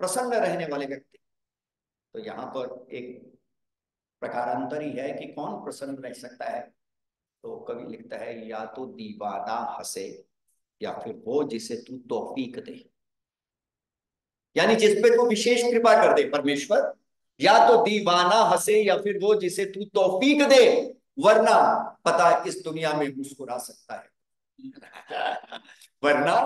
प्रसन्न रहने वाले व्यक्ति। तो यहाँ पर एक प्रकारांतर ही है कि कौन प्रसन्न रह सकता है। तो कवि लिखता है, या तो दीवाना हंसे, या फिर वो जिसे तू तौफीक दे, यानी जिस पे तू विशेष कृपा कर दे परमेश्वर। या तो दीवाना हंसे, या फिर वो जिसे तू तौफीक दे, वरना पता इस दुनिया में मुस्कुरा सकता है। वरना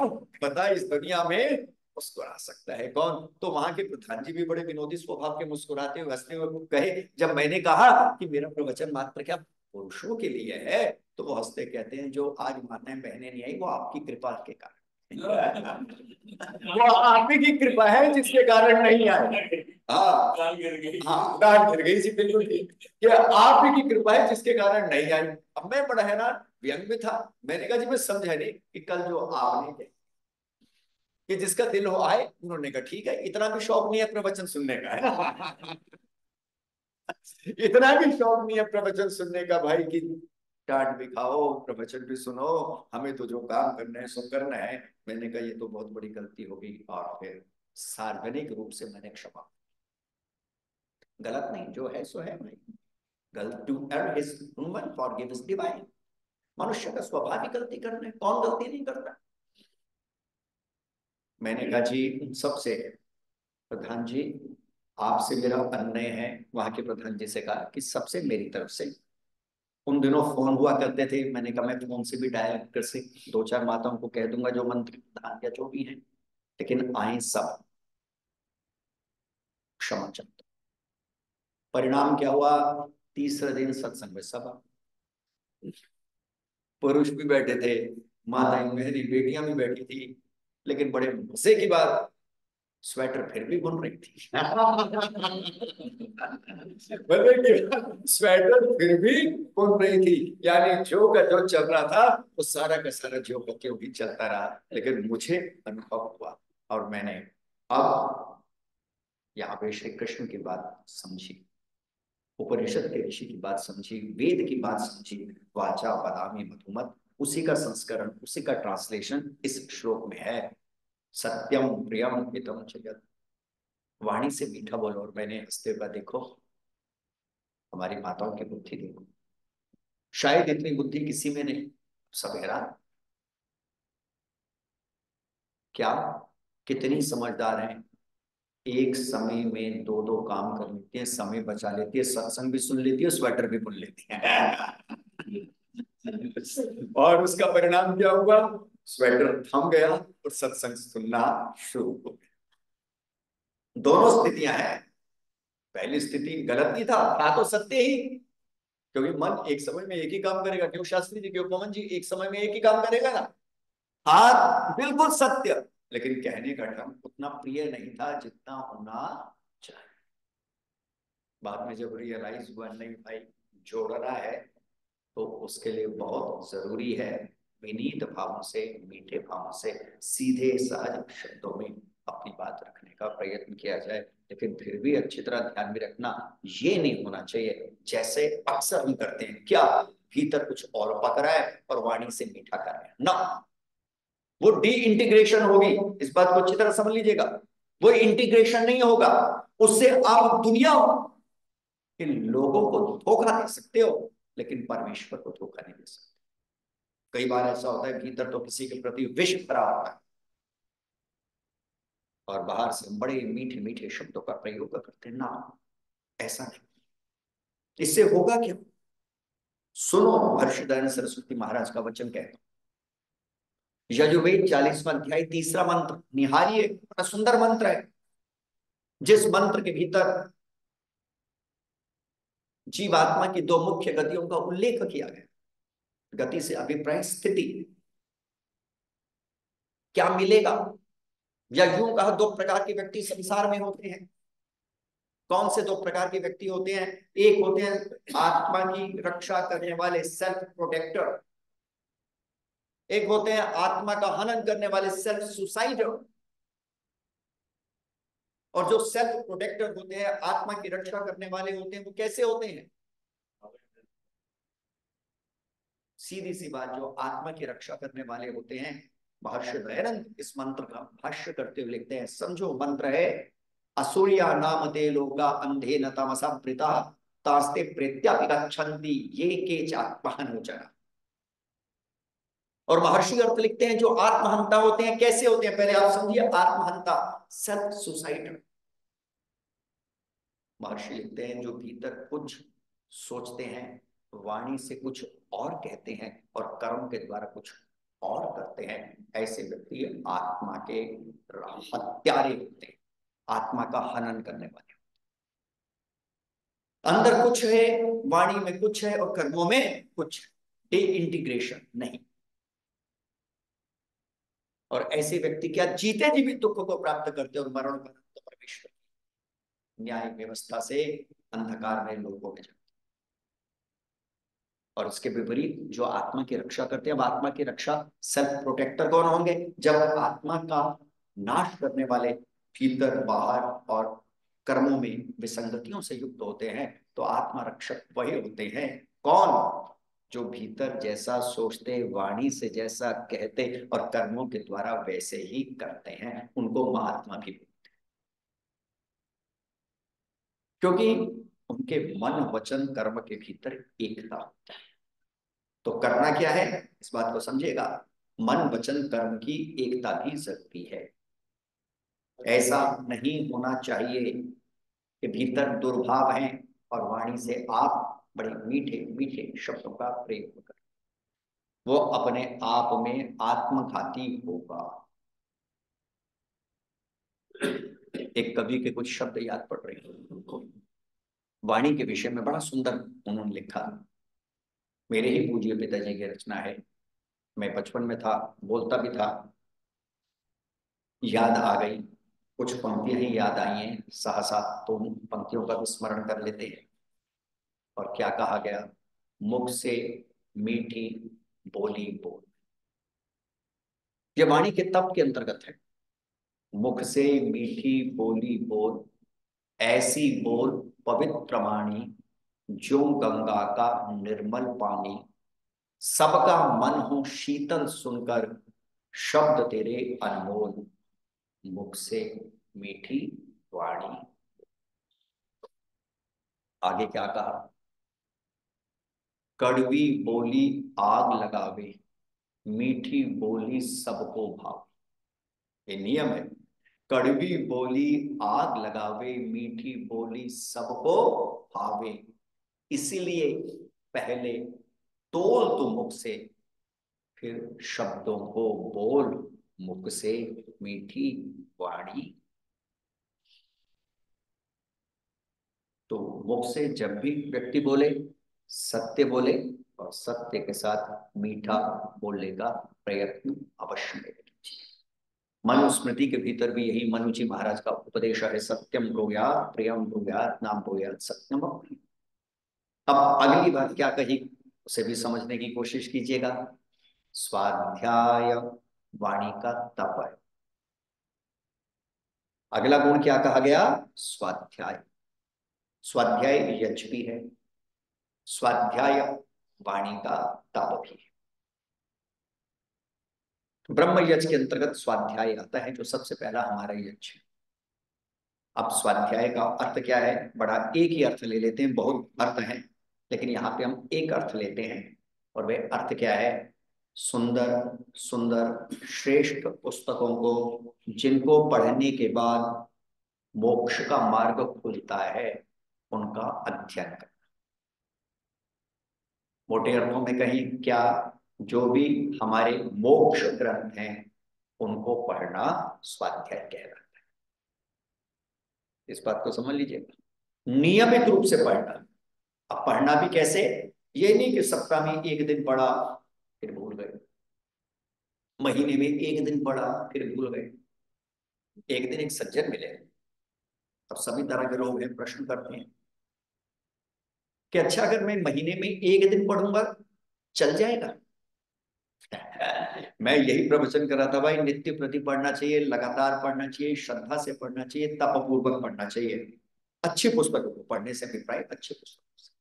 पता इस दुनिया में मुस्कुरा सकता है कौन। तो वहां के प्रधान जी भी बड़े विनोदी स्वभाव के, मुस्कुराते हुए हंसते हुए कहे, जब मैंने कहा कि मेरा प्रवचन मात्र क्या पुरुषों के लिए है, तो वो हंसते कहते हैं, जो आज माताएं बहनें नहीं आई वो आपकी कृपा के कारण। वो आप ही की कृपा है जिसके कारण नहीं आए। हाँ गाल गिर गई। हाँ, गाल गिर गई, जी बिल्कुल ठीक, कि आप ही की कृपा है जिसके कारण नहीं आई। अब मैं बड़ा हैरान, व्यंग में था, मैंने कहा जी मैं समझा नहीं कि कल जो आपने कहा कि जिसका दिल हो आए, उन्होंने कहा ठीक है, इतना भी शौक नहीं है प्रवचन सुनने का है। इतना भी शौक नहीं है प्रवचन सुनने का भाई, कि डांट भी खाओ प्रवचन भी सुनो, हमें तो जो काम करना है सो करना है। मैंने कहा ये तो बहुत बड़ी गलती होगी, और फिर सार्वजनिक रूप से मैंने क्षमा, गलत नहीं, जो है सो है भाई, गलत to err is human, forgive is divine. मनुष्य का स्वभाव ही गलती करना है, कौन गलती नहीं करता। मैंने कहा जी उन सबसे, प्रधान जी आपसे मेरा अन्याय है, वहां के प्रधान जी से कहा कि सबसे मेरी तरफ से, उन दिनों फोन हुआ करते थे, मैंने कहा मैं फोन से भी डायल कर से 2-4 माताओं को कह दूंगा जो मंत्री प्रधान या जो भी हैं, लेकिन आए सब, क्षमा चाहता। परिणाम क्या हुआ, तीसरे दिन सत्संग में सब पुरुष भी बैठे थे, माताएं मेरी बेटियां भी बैठी थी, लेकिन बड़े मजे की बात, स्वेटर फिर भी बुन रही थी। स्वेटर फिर भी बुन रही थी, यानी जो का जो चल रहा था वो सारा का सारा जो क्यों भी चलता रहा, लेकिन मुझे अनुभव हुआ, और मैंने अब यहाँ पे श्री कृष्ण की बात समझी, उपनिषद के ऋषि की बात समझी, वेद की बात समझी, वाचा वदामि मधुमत, उसी का संस्करण, उसी का ट्रांसलेशन इस श्लोक में है। सत्यम प्रियम हितम जगत, वाणी से मीठा बोलो। और मैंने हंसते हुए देखो हमारी माताओं की बुद्धि देखो, शायद इतनी बुद्धि किसी में नहीं, सब हैरान, क्या कितनी समझदार हैं, एक समय में 2-2 काम कर लेती है, समय बचा लेती है, सत्संग भी सुन लेती है, स्वेटर भी बुन लेती है। और उसका परिणाम क्या हुआ, स्वेटर थम गया और सत्संग सुनना शुरू हो गया। दोनों स्थितियां हैं, पहली स्थिति गलत नहीं था तो सत्य ही, क्योंकि मन एक समय में एक ही काम करेगा, क्यों शास्त्री जी, क्यों पवन जी, एक समय में एक ही काम करेगा ना। हाँ बिल्कुल सत्य, लेकिन कहने का ढंग उतना प्रिय नहीं था जितना होना चाहिए। बाद में जब रियलाइज हुआ नहीं भाई जोड़ना है, तो उसके लिए बहुत जरूरी है विनीत भावों से, मीठे भावों से, सीधे सहज शब्दों में अपनी बात रखने का प्रयत्न किया जाए। लेकिन फिर भी अच्छी तरह ध्यान में रखना, ये नहीं होना चाहिए जैसे अक्सर हम करते हैं, क्या भीतर कुछ और पक रहा है और वाणी से मीठा कर रहे हैं ना, वो डी इंटीग्रेशन होगी, इस बात को अच्छी तरह समझ लीजिएगा। वो इंटीग्रेशन नहीं होगा, उससे आप दुनिया के लोगों को धोखा दे सकते हो, लेकिन परमेश्वर को धोखा नहीं दे सकते। कई बार ऐसा होता है भीतर तो किसी के प्रति विष भरा होता है, और बाहर से बड़े मीठे मीठे शब्दों का प्रयोग करते हैं ना, ऐसा नहीं। इससे होगा क्या, सुनो हर्षदयानंद सरस्वती महाराज का वचन कहता हूं, यजुर्वेद 40वां अध्याय 3रा मंत्र निहारिए, बड़ा सुंदर मंत्र है, जिस मंत्र के भीतर जीवात्मा की 2 मुख्य गतियों का उल्लेख किया गया। गति से अभिप्राय स्थिति, क्या मिलेगा, या यूं कहा 2 प्रकार के व्यक्ति संसार में होते हैं। कौन से 2 प्रकार के व्यक्ति होते हैं, एक होते हैं आत्मा की रक्षा करने वाले सेल्फ प्रोटेक्टर, एक होते हैं आत्मा का हनन करने वाले सेल्फ सुसाइडर। और जो सेल्फ प्रोटेक्टर होते हैं, आत्मा की रक्षा करने वाले होते हैं, वो कैसे होते हैं, सीधी सी बात, जो आत्मा की रक्षा करने वाले होते हैं, महर्षि दयानंद इस मंत्र का भाष्य करते हुए लिखते हैं, समझो मंत्र है, असुरिया नाम ते लोका अंधे न तमसा प्रीता तास्ते प्रेत्यापिगच्छन्ति ये के चात्महनोचना। और महर्षि अर्थ लिखते हैं, जो आत्महंता होते हैं कैसे होते हैं, पहले आप समझिए, आत्महंता सेल्फ सुसाइड। महर्षि लिखते हैं जो भीतर कुछ सोचते हैं, वाणी से कुछ और कहते हैं, और कर्म के द्वारा कुछ और करते हैं, ऐसे व्यक्ति आत्मा के हत्यारे होते हैं, आत्मा का हनन करने वाले। अंदर कुछ है, वाणी में कुछ है और कर्मों में कुछ है, इंटीग्रेशन नहीं। और ऐसे व्यक्ति क्या जीते जी भी दुख को प्राप्त करते और मरण पर्यंत तो परमेश्वर न्याय व्यवस्था से अंधकार में लोगों में जाते। और उसके विपरीत जो आत्मा की रक्षा करते हैं, अब आत्मा की रक्षा सेल्फ प्रोटेक्टर कौन होंगे? जब आत्मा का नाश करने वाले भीतर बाहर और कर्मों में विसंगतियों से युक्त होते हैं, तो आत्मा रक्षक वही होते हैं। कौन? जो भीतर जैसा सोचते, वाणी से जैसा कहते और कर्मों के द्वारा वैसे ही करते हैं, उनको महात्मा भी बोलते हैं। क्योंकि उनके मन वचन कर्म के भीतर एकता होता है। तो करना क्या है, इस बात को समझिएगा। मन वचन कर्म की एकता भी जरूरी है। ऐसा नहीं होना चाहिए कि भीतर दुर्भाव है और वाणी से आप बड़े मीठे मीठे शब्दों का प्रयोग करें, वो अपने आप में आत्मघाती होगा। एक कवि के कुछ शब्द याद पड़ रहे हैं, वाणी के विषय में बड़ा सुंदर उन्होंने लिखा। मेरे ही पूज्य पिताजी की रचना है। मैं बचपन में था, बोलता भी था, याद आ गई, कुछ पंक्तियां ही याद आई हैं सहसा, तो उन पंक्तियों का भी स्मरण कर लेते हैं। और क्या कहा गया? मुख से मीठी बोली बोल। ये वाणी के तप के अंतर्गत है। मुख से मीठी बोली बोल, ऐसी बोल पवित्र वाणी, जो गंगा का निर्मल पानी, सबका मन हो शीतल सुनकर, शब्द तेरे अनमोल, मुख से मीठी वाणी। आगे क्या कहा? कड़वी बोली आग लगावे, मीठी बोली सबको भावे। ये नियम है। कड़वी बोली आग लगावे, मीठी बोली सबको भावे। इसीलिए पहले तोल तू मुख से, फिर शब्दों को बोल, मुख से मीठी वाणी। तो मुख से जब भी व्यक्ति बोले, सत्य बोले, और सत्य के साथ मीठा बोलने का प्रयत्न अवश्य में कीजिए। मनुस्मृति के भीतर भी यही मनु जी महाराज का उपदेश है, सत्यम ब्रूयात् प्रियम ब्रूयात् नाम ब्रूयात् सत्यम। अब अगली बात क्या कही, उसे भी समझने की कोशिश कीजिएगा। स्वाध्याय वाणी का तप है। अगला गुण क्या कहा गया? स्वाध्याय। स्वाध्याय यज्ञ भी है, स्वाध्याय वाणी का तप भी है। ब्रह्म यज्ञ के अंतर्गत स्वाध्याय आता है, जो सबसे पहला हमारा यज्ञ है। अब स्वाध्याय का अर्थ क्या है? बड़ा एक ही अर्थ ले लेते हैं, बहुत अर्थ हैं, लेकिन यहाँ पे हम एक अर्थ लेते हैं। और वह अर्थ क्या है? सुंदर सुंदर श्रेष्ठ पुस्तकों को, जिनको पढ़ने के बाद मोक्ष का मार्ग खुलता है, उनका अध्ययन करना। मोटे अर्थों में कहीं क्या, जो भी हमारे मोक्ष ग्रंथ हैं उनको पढ़ना स्वाध्याय कहलाता है। इस बात को समझ लीजिएगा, नियमित रूप से पढ़ना। अब पढ़ना भी कैसे? ये नहीं कि सप्ताह में एक दिन पढ़ा फिर भूल गए, महीने में एक दिन पढ़ा फिर भूल गए। एक दिन एक सज्जन मिले, अब सभी तरह के लोग हैं, प्रश्न करते हैं कि अच्छा अगर मैं महीने में एक दिन पढ़ूंगा चल जाएगा? मैं यही प्रवचन कर रहा था, भाई नित्य प्रति पढ़ना चाहिए, लगातार पढ़ना चाहिए, श्रद्धा से पढ़ना चाहिए, तपपूर्वक पढ़ना चाहिए। अच्छी पुस्तकों को पढ़ने से अभिप्राय अच्छे पुस्तकों से।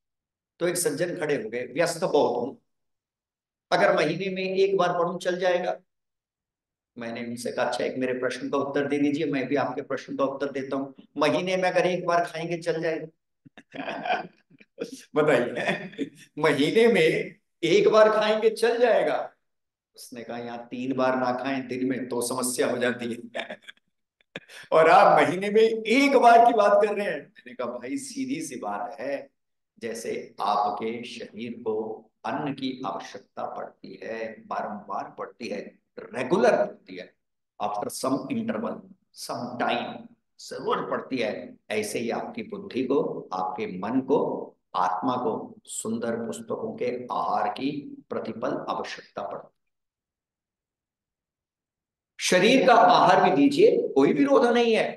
तो एक सज्जन खड़े हो गए, व्यस्त बहुत हूं, अगर महीने में एक बार पढ़ूं चल जाएगा? मैंने उनसे कहा अच्छा एक मेरे प्रश्न का उत्तर दे दीजिए, मैं भी आपके प्रश्न का उत्तर देता हूँ। महीने में अगर एक बार खाएंगे चल जाएगा? बताइए, महीने में एक बार खाएंगे चल जाएगा? उसने कहा यहाँ 3 बार ना खाएं दिन में तो समस्या हो जाती है, और आप महीने में एक बार की बात कर रहे हैं। मैंने कहा भाई सीधी सी बात है, जैसे आपके शरीर को अन्न की आवश्यकता पड़ती है, बारंबार पड़ती है, रेगुलर पड़ती है, after some interval some time जरूर पड़ती है, ऐसे ही आपकी बुद्धि को, आपके मन को, आत्मा को सुंदर पुस्तकों के आहार की प्रतिपल आवश्यकता पड़ती है। शरीर का आहार भी दीजिए, कोई विरोध नहीं है,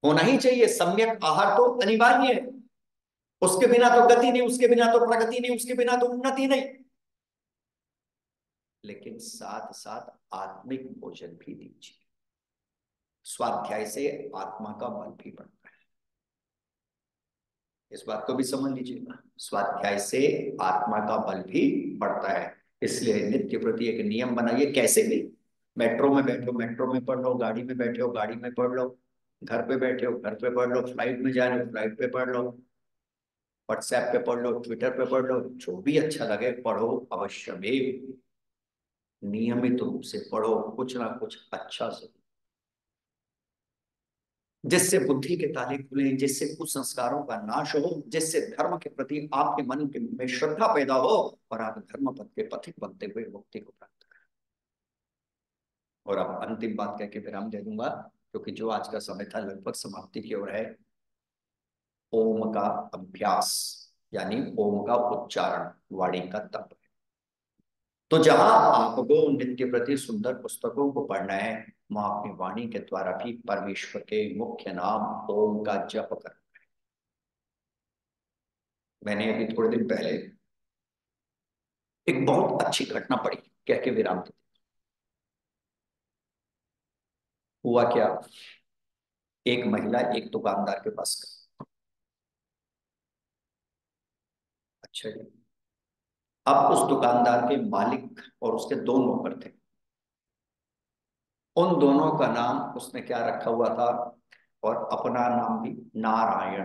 होना ही चाहिए। सम्यक आहार तो अनिवार्य है, उसके बिना तो गति नहीं, उसके बिना तो प्रगति नहीं, उसके बिना तो उन्नति नहीं। लेकिन साथ साथ आत्मिक भोजन भी दीजिए। स्वाध्याय से आत्मा का बल भी बढ़ता है, इस बात को भी समझ लीजिएगा। स्वाध्याय से आत्मा का बल भी बढ़ता है, इसलिए नित्य प्रति एक नियम बनाइए। कैसे भी, मेट्रो में बैठो मेट्रो में पढ़ लो, गाड़ी में बैठे हो गाड़ी में पढ़ लो, घर पे बैठे हो घर पे पढ़ लो, फ्लाइट में जा रहे हो फ्लाइट पे पढ़ लो, व्हाट्सएप पे पढ़ लो, ट्विटर पे पढ़ लो, जो भी अच्छा लगे पढ़ो, अवश्य में नियमित रूप से पढ़ो, कुछ ना कुछ अच्छा से, जिससे बुद्धि के ताले खुले, जिससे कुछ संस्कारों का नाश हो, जिससे धर्म के प्रति आपके मन में श्रद्धा पैदा हो और आप धर्म पथ के पथिक बनते हुए मुक्ति को प्राप्त करें। और अब अंतिम बात कह के विराम दे दूंगा, क्योंकि जो आज का समय था लगभग समाप्ति की ओर है। ओम का अभ्यास यानी ओम का उच्चारण वाणी का तप। तो जहां आपको नित्य प्रति सुंदर पुस्तकों को पढ़ना है, वहां अपनी वाणी के द्वारा भी परमेश्वर के मुख्य नाम ओम का जप करना है। मैंने अभी थोड़े दिन पहले एक बहुत अच्छी घटना पढ़ी, कह के विराम दे। हुआ क्या, एक महिला एक दुकानदार के पास गई। अच्छा जी। अब उस दुकानदार के मालिक और उसके दो नौकर थे। उन दोनों का नाम उसने क्या रखा हुआ था, और अपना नाम भी नारायण।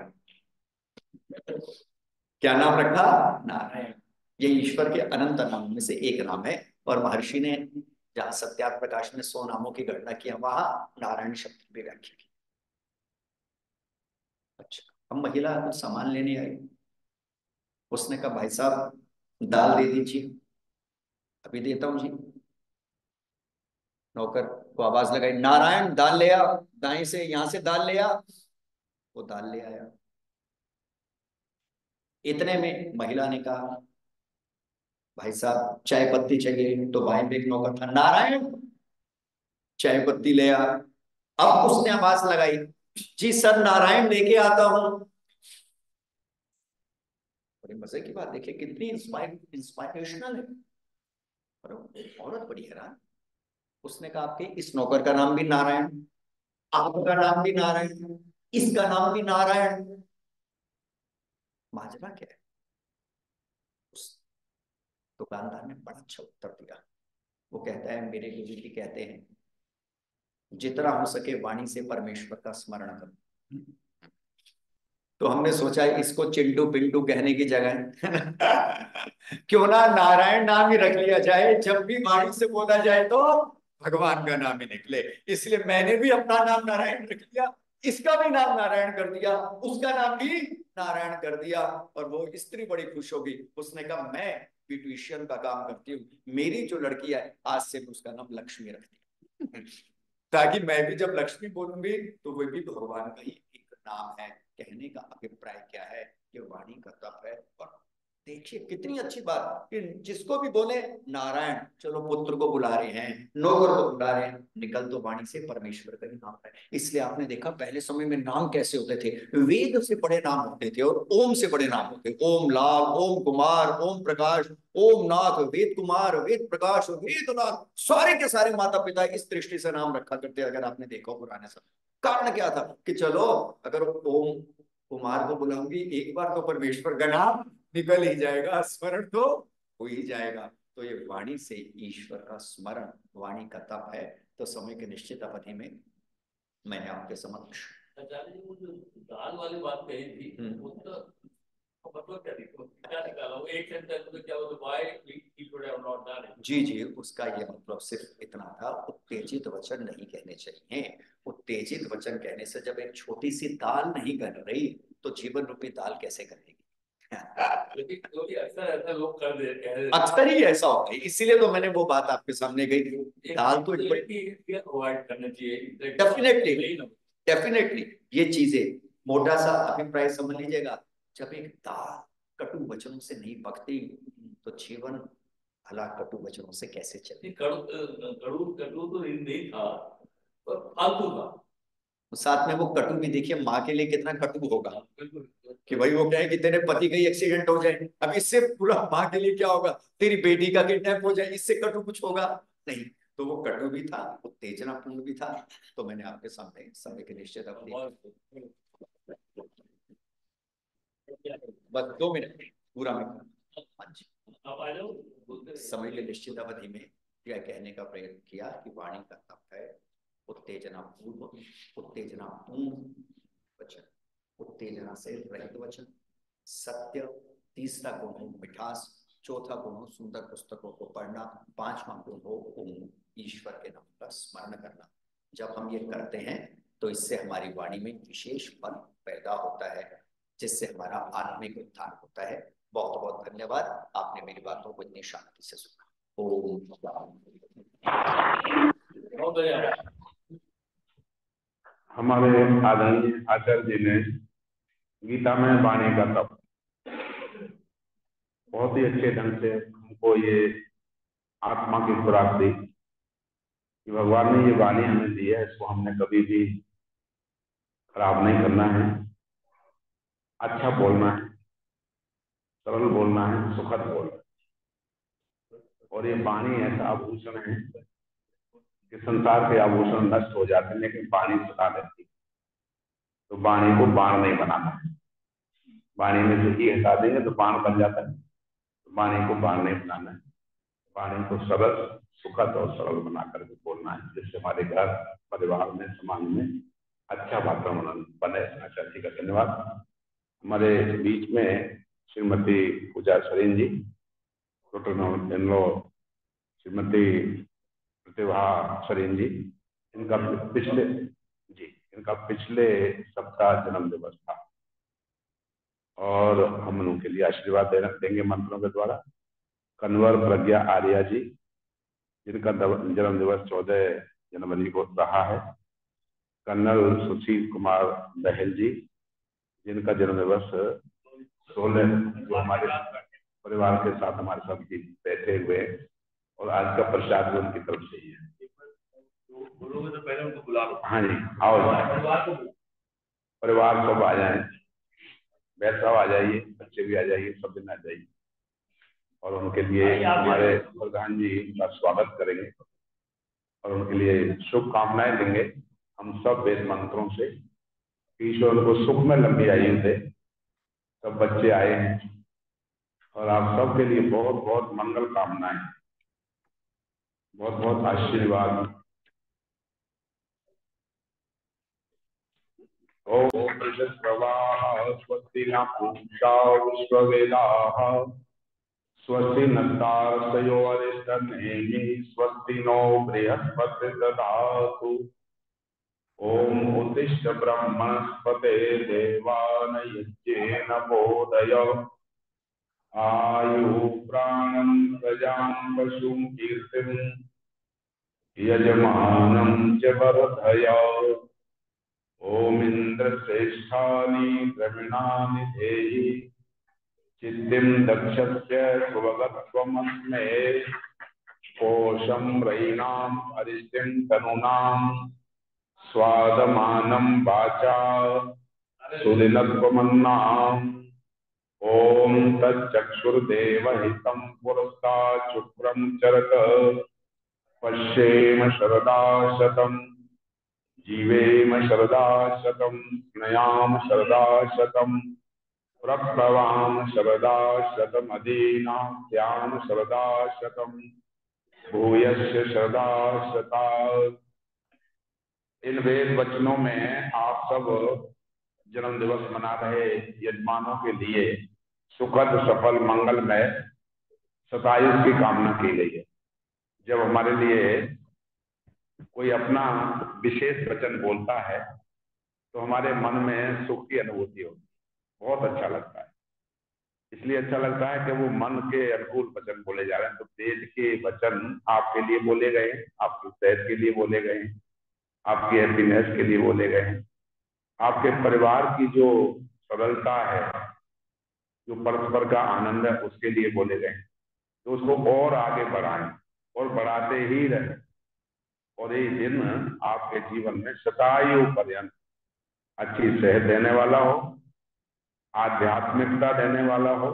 क्या नाम रखा, नारायण। ये ईश्वर के अनंत नामों में से एक नाम है, और महर्षि ने जहां सत्यार्थ प्रकाश में 100 नामों की गणना की, वहां नारायण शब्द भी व्याख्या की। अच्छा, अब महिला कुछ सामान लेने आई, उसने कहा भाई साहब दाल दे दीजिए। अभी देता हूँ जी। नौकर को आवाज लगाई, नारायण दाल ले आ, दाएं से यहां से दाल ले आ। वो दाल ले आया। इतने में महिला ने कहा भाई साहब चाय पत्ती चाहिए, तो बाएं पे एक नौकर था, नारायण चाय पत्ती ले आ। अब उसने आवाज लगाई, जी सर नारायण लेके आता हूं। बड़ी मजे की बात, देखिए कितनी इंस्पायरेशनल है। और औरत बड़ी हैरान। उसने कहा आपके इस नौकर का नाम भी नारायण, आपका नाम भी नारायण, इसका नाम भी नारायण, माजरा क्या है। उस दुकानदार ने बड़ा अच्छा उत्तर दिया। वो कहता है मेरे गुरु जी कहते हैं जितना हो सके वाणी से परमेश्वर का स्मरण करो। तो हमने सोचा इसको चिंटू पिंटू कहने की जगह क्यों ना नारायण नाम ही रख लिया जाए, जब भी वाणी से बोला जाए तो भगवान का नाम ही निकले। इसलिए मैंने भी अपना नाम नारायण रख लिया, इसका भी नाम नारायण कर दिया, उसका नाम भी नारायण कर दिया। और वो स्त्री बड़ी खुश होगी। उसने कहा मैं ब्यूटिशियन का काम करती हूँ, मेरी जो लड़की है आज से उसका नाम लक्ष्मी रखती है ताकि मैं भी जब लक्ष्मी बोलूंगी तो वो भी भगवान का ही एक नाम है। कहने का अभिप्राय क्या है कि वाणी का तप है। और देखिए कितनी अच्छी बात कि जिसको भी बोले नारायण, चलो पुत्र को बुला रहे हैं, नौकर को बुला रहे हैं, निकल तो वाणी से परमेश्वर का ही नाम है। इसलिए आपने देखा पहले समय में नाम कैसे होते थे, वेद से बड़े नाम होते थे और ओम से बड़े नाम होते। ओम लाल, ओम कुमार, ओम प्रकाश, ओम नाथ, वेद कुमार, वेद प्रकाश, वेदनाथ, सारे के सारे माता पिता इस दृष्टि से नाम रखा करते। अगर आपने देखा पुराने समय, कारण क्या था कि चलो अगर ओम कुमार को बुलाऊंगी एक बार तो परमेश्वर का नाम निकल ही जाएगा, स्मरण तो हो ही जाएगा। तो ये वाणी से ईश्वर का स्मरण, वाणी का तप है। तो समय के निश्चित अवधि में मैंने आपके समक्ष आचार्य जी वो जो दाल वाली बात कही थी, उसका मतलब क्या थी, क्या निकाला वो एक सेंटेंस में, क्या वो why he should have not done it. जी उसका ये मतलब सिर्फ इतना था, उत्तेजित वचन नहीं कहने चाहिए। उत्तेजित वचन कहने से जब एक छोटी सी दाल नहीं कर रही तो जीवन रूपी दाल कैसे करेगी क्योंकि अक्सर ऐसा लोग कर देते, अक्सर ही ऐसा होता है। इसीलिए तो मैंने वो बात आपके सामने गई, दाल तो अवॉइड करना चाहिए। डेफिनेटली डेफिनेटली ये चीजें मोटा सा अभिप्राय समझ लीजिएगा। जब एक दाल कटु वचनों से नहीं पकती तो जीवन भला कटु वचनों से कैसे चले। कड़ू तो नहीं था, पर फालतू था। साथ में वो कटु भी देखिए माँ के लिए कितना कटु होगा कि भाई वो कहे कि तेरे पति का ही एक्सीडेंट हो जाए, अब इससे पूरा माँ के लिए क्या होगा, तेरी बेटी का किडनैप हो जाए, इससे कटु कुछ होगा नहीं। तो वो कटु भी था, उत्तेजनापूर्ण भी था। तो मैंने आपके सामने समय के निश्चित अवधि, बस 2 मिनट पूरा मैं, हाँ जी, आप आ जाओ। समय के निश्चित अवधि में यह कहने का प्रयत्न किया कि वाणी का तप है उत्तेजनापूर्ण, उत्तेजनापूर्ण वचन, उत्तेजना से रहित वचन, सत्य, तीसरा गुण हो मिठास, चौथा गुण हो सुंदर पुस्तकों को पढ़ना, पांचवा गुण हो ईश्वर के नाम का स्मरण करना। जब हम ये करते हैं तो इससे हमारी वाणी में विशेष फल पैदा होता है, जिससे हमारा आत्मिक उत्थान होता है। बहुत बहुत धन्यवाद, आपने मेरी बातों को इतनी शांति से सुना। हमारे आदरणीय आचार्य जी ने गीता में वाणी का तप बहुत ही अच्छे ढंग से हमको ये आत्मा की खुराक दी कि भगवान ने ये वाणी हमें दी है, इसको हमने कभी भी खराब नहीं करना है, अच्छा बोलना है, सरल बोलना है, सुखद बोलना है। और ये वाणी ऐसा आभूषण है कि संसार के आभूषण नष्ट हो जाते हैं लेकिन वाणी सदा रहती है। तो वाणी को बाण नहीं बनाना है, वाणी में जो ही हटा देंगे तो बाण बन जाता है। तो वाणी को बाण नहीं बनाना है, वाणी को सरल, सुखद और सरल बना करके बोलना है, जिससे हमारे घर परिवार में समाज में अच्छा वातावरण बने। आचार्य जी का धन्यवाद। हमारे बीच में श्रीमती पूजा सरीन जी, इन श्रीमती प्रतिभा सरीन जी, इनका पिछले सप्ताह जन्म दिवस था और हम उनके लिए आशीर्वाद देंगे मंत्रों के द्वारा। कन्वर प्रज्ञा आर्या जी, जिनका जन्म दिवस 14 जनवरी को रहा है। कर्नल सुशील कुमार बहल जी, जिनका जन्म दिवस 16, जो हमारे परिवार के साथ हमारे साथ बैठे हुए, और आज का प्रसाद भी उनकी तरफ से ही है। तो पहले उनको बुला लो। हाँ जी, आओ परिवार सब आ जाए, वैसा आ जाइए, बच्चे भी आ जाइए, सब दिन आ जाइए और उनके लिए हमारे प्रधान जी उनका स्वागत करेंगे और उनके लिए शुभकामनाएं देंगे हम सब वेद मंत्रों से। ईश्वर उनको सुख में लंबी आयु दे। सब बच्चे आए हैं और आप सबके लिए बहुत बहुत मंगल कामनाएं, बहुत बहुत आशीर्वाद। ओम प्रवाह स्वस्ति न पूषा विश्ववेदाः स्वस्ति नस्तार्षयो अरिष्टनेमि स्वस्ति नो बृहस्पति ददातु। ओम उत्तिष्ठ ब्रह्मणस्पते देवान यज्ञेन बोधय आयु प्राणं प्रजां पशुं कीर्तिं यजमानं च वर्धय। ओम इंद्र श्रेष्ठानि द्रविणानि देहि सिद्धिं दक्षस्य सुभगत्वमस्मे कोशं रयीणाम् अरिष्टिं तनूनां स्वादमानं वाचा सुदिनत्वमन्नाम्। ओम तच्चक्षुर्देवहितं पुरस्तात् शुक्रं चरत पश्येम शरदा शतम् जीवेम शरदा शतम् स्मयाम शरदा शतम् प्रप्लवाम शरदा शतमदीनां शरदा शतम् भूयस्य शरदा शता। इन वेद वचनों में आप सब जन्म दिवस मना रहे यजमानों के लिए सुखद सफल मंगलमय शतायुष की कामना की गई है। जब हमारे लिए कोई अपना विशेष वचन बोलता है तो हमारे मन में सुख की अनुभूति होती है, बहुत अच्छा लगता है। इसलिए अच्छा लगता है कि वो मन के अनुकूल वचन बोले जा रहे हैं। तो वेद के वचन आपके लिए बोले गए हैं, आपकी सेहत के लिए बोले गए हैं, आपकी हैप्पीनेस के लिए बोले गए हैं, आपके परिवार की जो सरलता है, जो परस्पर का आनंद है, उसके लिए बोले गए हैं। तो उसको और आगे बढ़ाएं और बढ़ाते ही रहें, और ये दिन आपके जीवन में शतायु पर्यंत अच्छी सेहत देने वाला हो, आध्यात्मिकता देने वाला हो,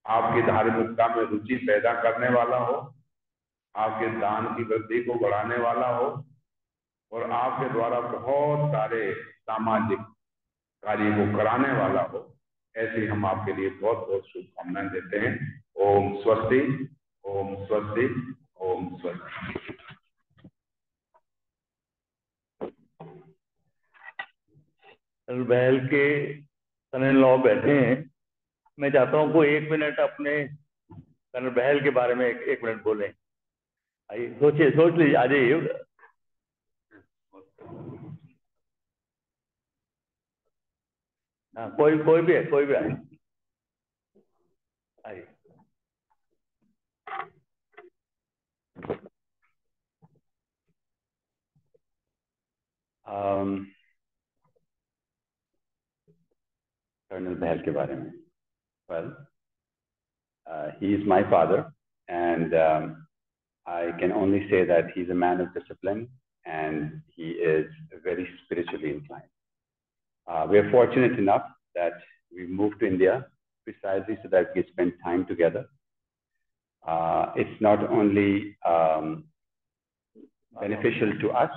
आपकी धार्मिकता में रुचि पैदा करने वाला हो, आपके दान की वृद्धि को बढ़ाने वाला हो, और आपके द्वारा बहुत सारे सामाजिक कार्य को कराने वाला हो। ऐसे हम आपके लिए बहुत बहुत शुभकामनाएं देते हैं। ओम स्वस्ति, ओम स्वस्ति, ओम स्वस्ति। बहल के सन लॉ बैठे हैं, मैं चाहता हूँ कोई 1 मिनट अपने कर्नल बहल के बारे में 1 मिनट बोलें। आइए, सोचिए, सोच लीजिए, आ जाइए। हाँ, कोई भी है, कोई भी आए, आइए। कर्नल बहल के बारे में, well, he is my father, and I can only say that he's a man of discipline and he is very spiritually inclined. We are fortunate enough that we moved to India precisely so that we spend time together. It's not only beneficial to us,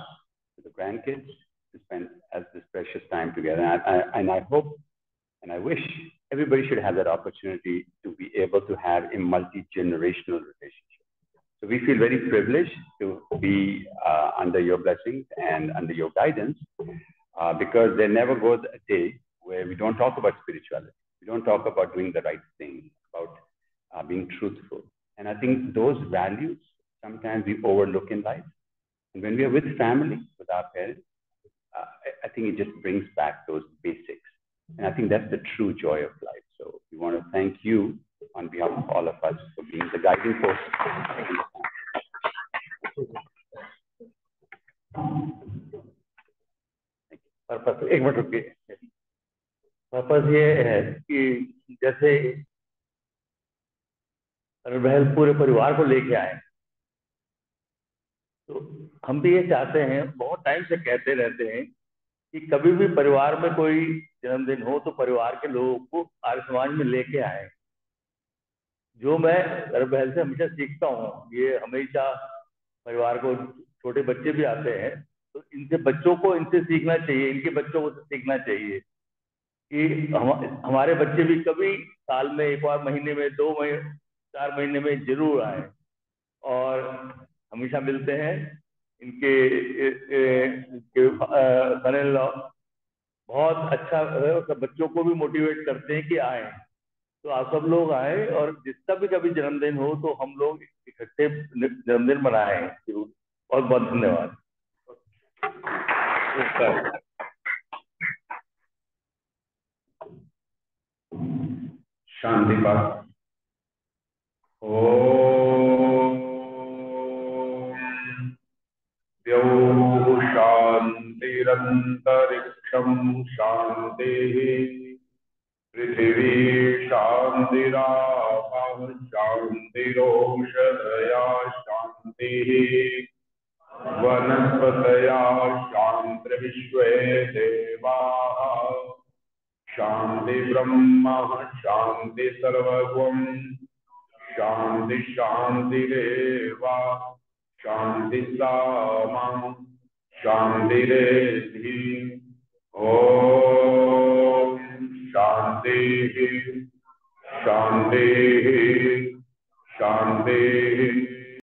to the grandkids, to spend this precious time together. And I hope and I wish everybody should have that opportunity to be able to have a multi-generational relationship. So we feel very privileged to be under your blessings and under your guidance, because there never goes a day where we don't talk about spirituality. We don't talk about doing the right thing, about being truthful. And I think those values sometimes we overlook in life. And when we are with family, with our parents, I think it just brings back those basics. And I think that's the true joy of life. So we want to thank you on behalf of all of us for being the guiding force. Purpose, 1 minute रुकिए। Purpose ये है कि जैसे बहल पूरे परिवार को लेके आए, तो हम भी ये चाहते हैं, बहुत टाइम से कहते रहते हैं कि कभी भी परिवार में कोई जन्मदिन हो तो परिवार के लोगों को आर्य समाज में लेके आए। जो मैं बहल से हमेशा सीखता हूँ, ये हमेशा परिवार को, छोटे बच्चे भी आते हैं तो इनसे बच्चों को इनसे सीखना चाहिए, इनके बच्चों को सीखना चाहिए कि हमारे बच्चे भी कभी साल में 1 बार, महीने में 2 महीने, 4 महीने में जरूर आए और हमेशा मिलते हैं। इनके सन-इन-लॉ बहुत अच्छा सब बच्चों को भी मोटिवेट करते हैं कि आए। तो आप सब लोग आए और जिसका भी कभी जन्मदिन हो तो हम लोग इकट्ठे जन्मदिन मनाएं। बहुत बहुत धन्यवाद। शांति पाठ। ओम द्यौः शान्तिरन्तरिक्षं शान्तिः, पृथिवी शान्तिरापः शान्तिरोषधयः शान्तिः, वनस्पतयः शान्तिर्विश्वे देवाः शान्ति ब्रह्म शान्ति सर्वगुण शान्ति शान्तिरेव शान्ति सामा शान्तिरेधि। ओम शान्ति शान्ति शान्ति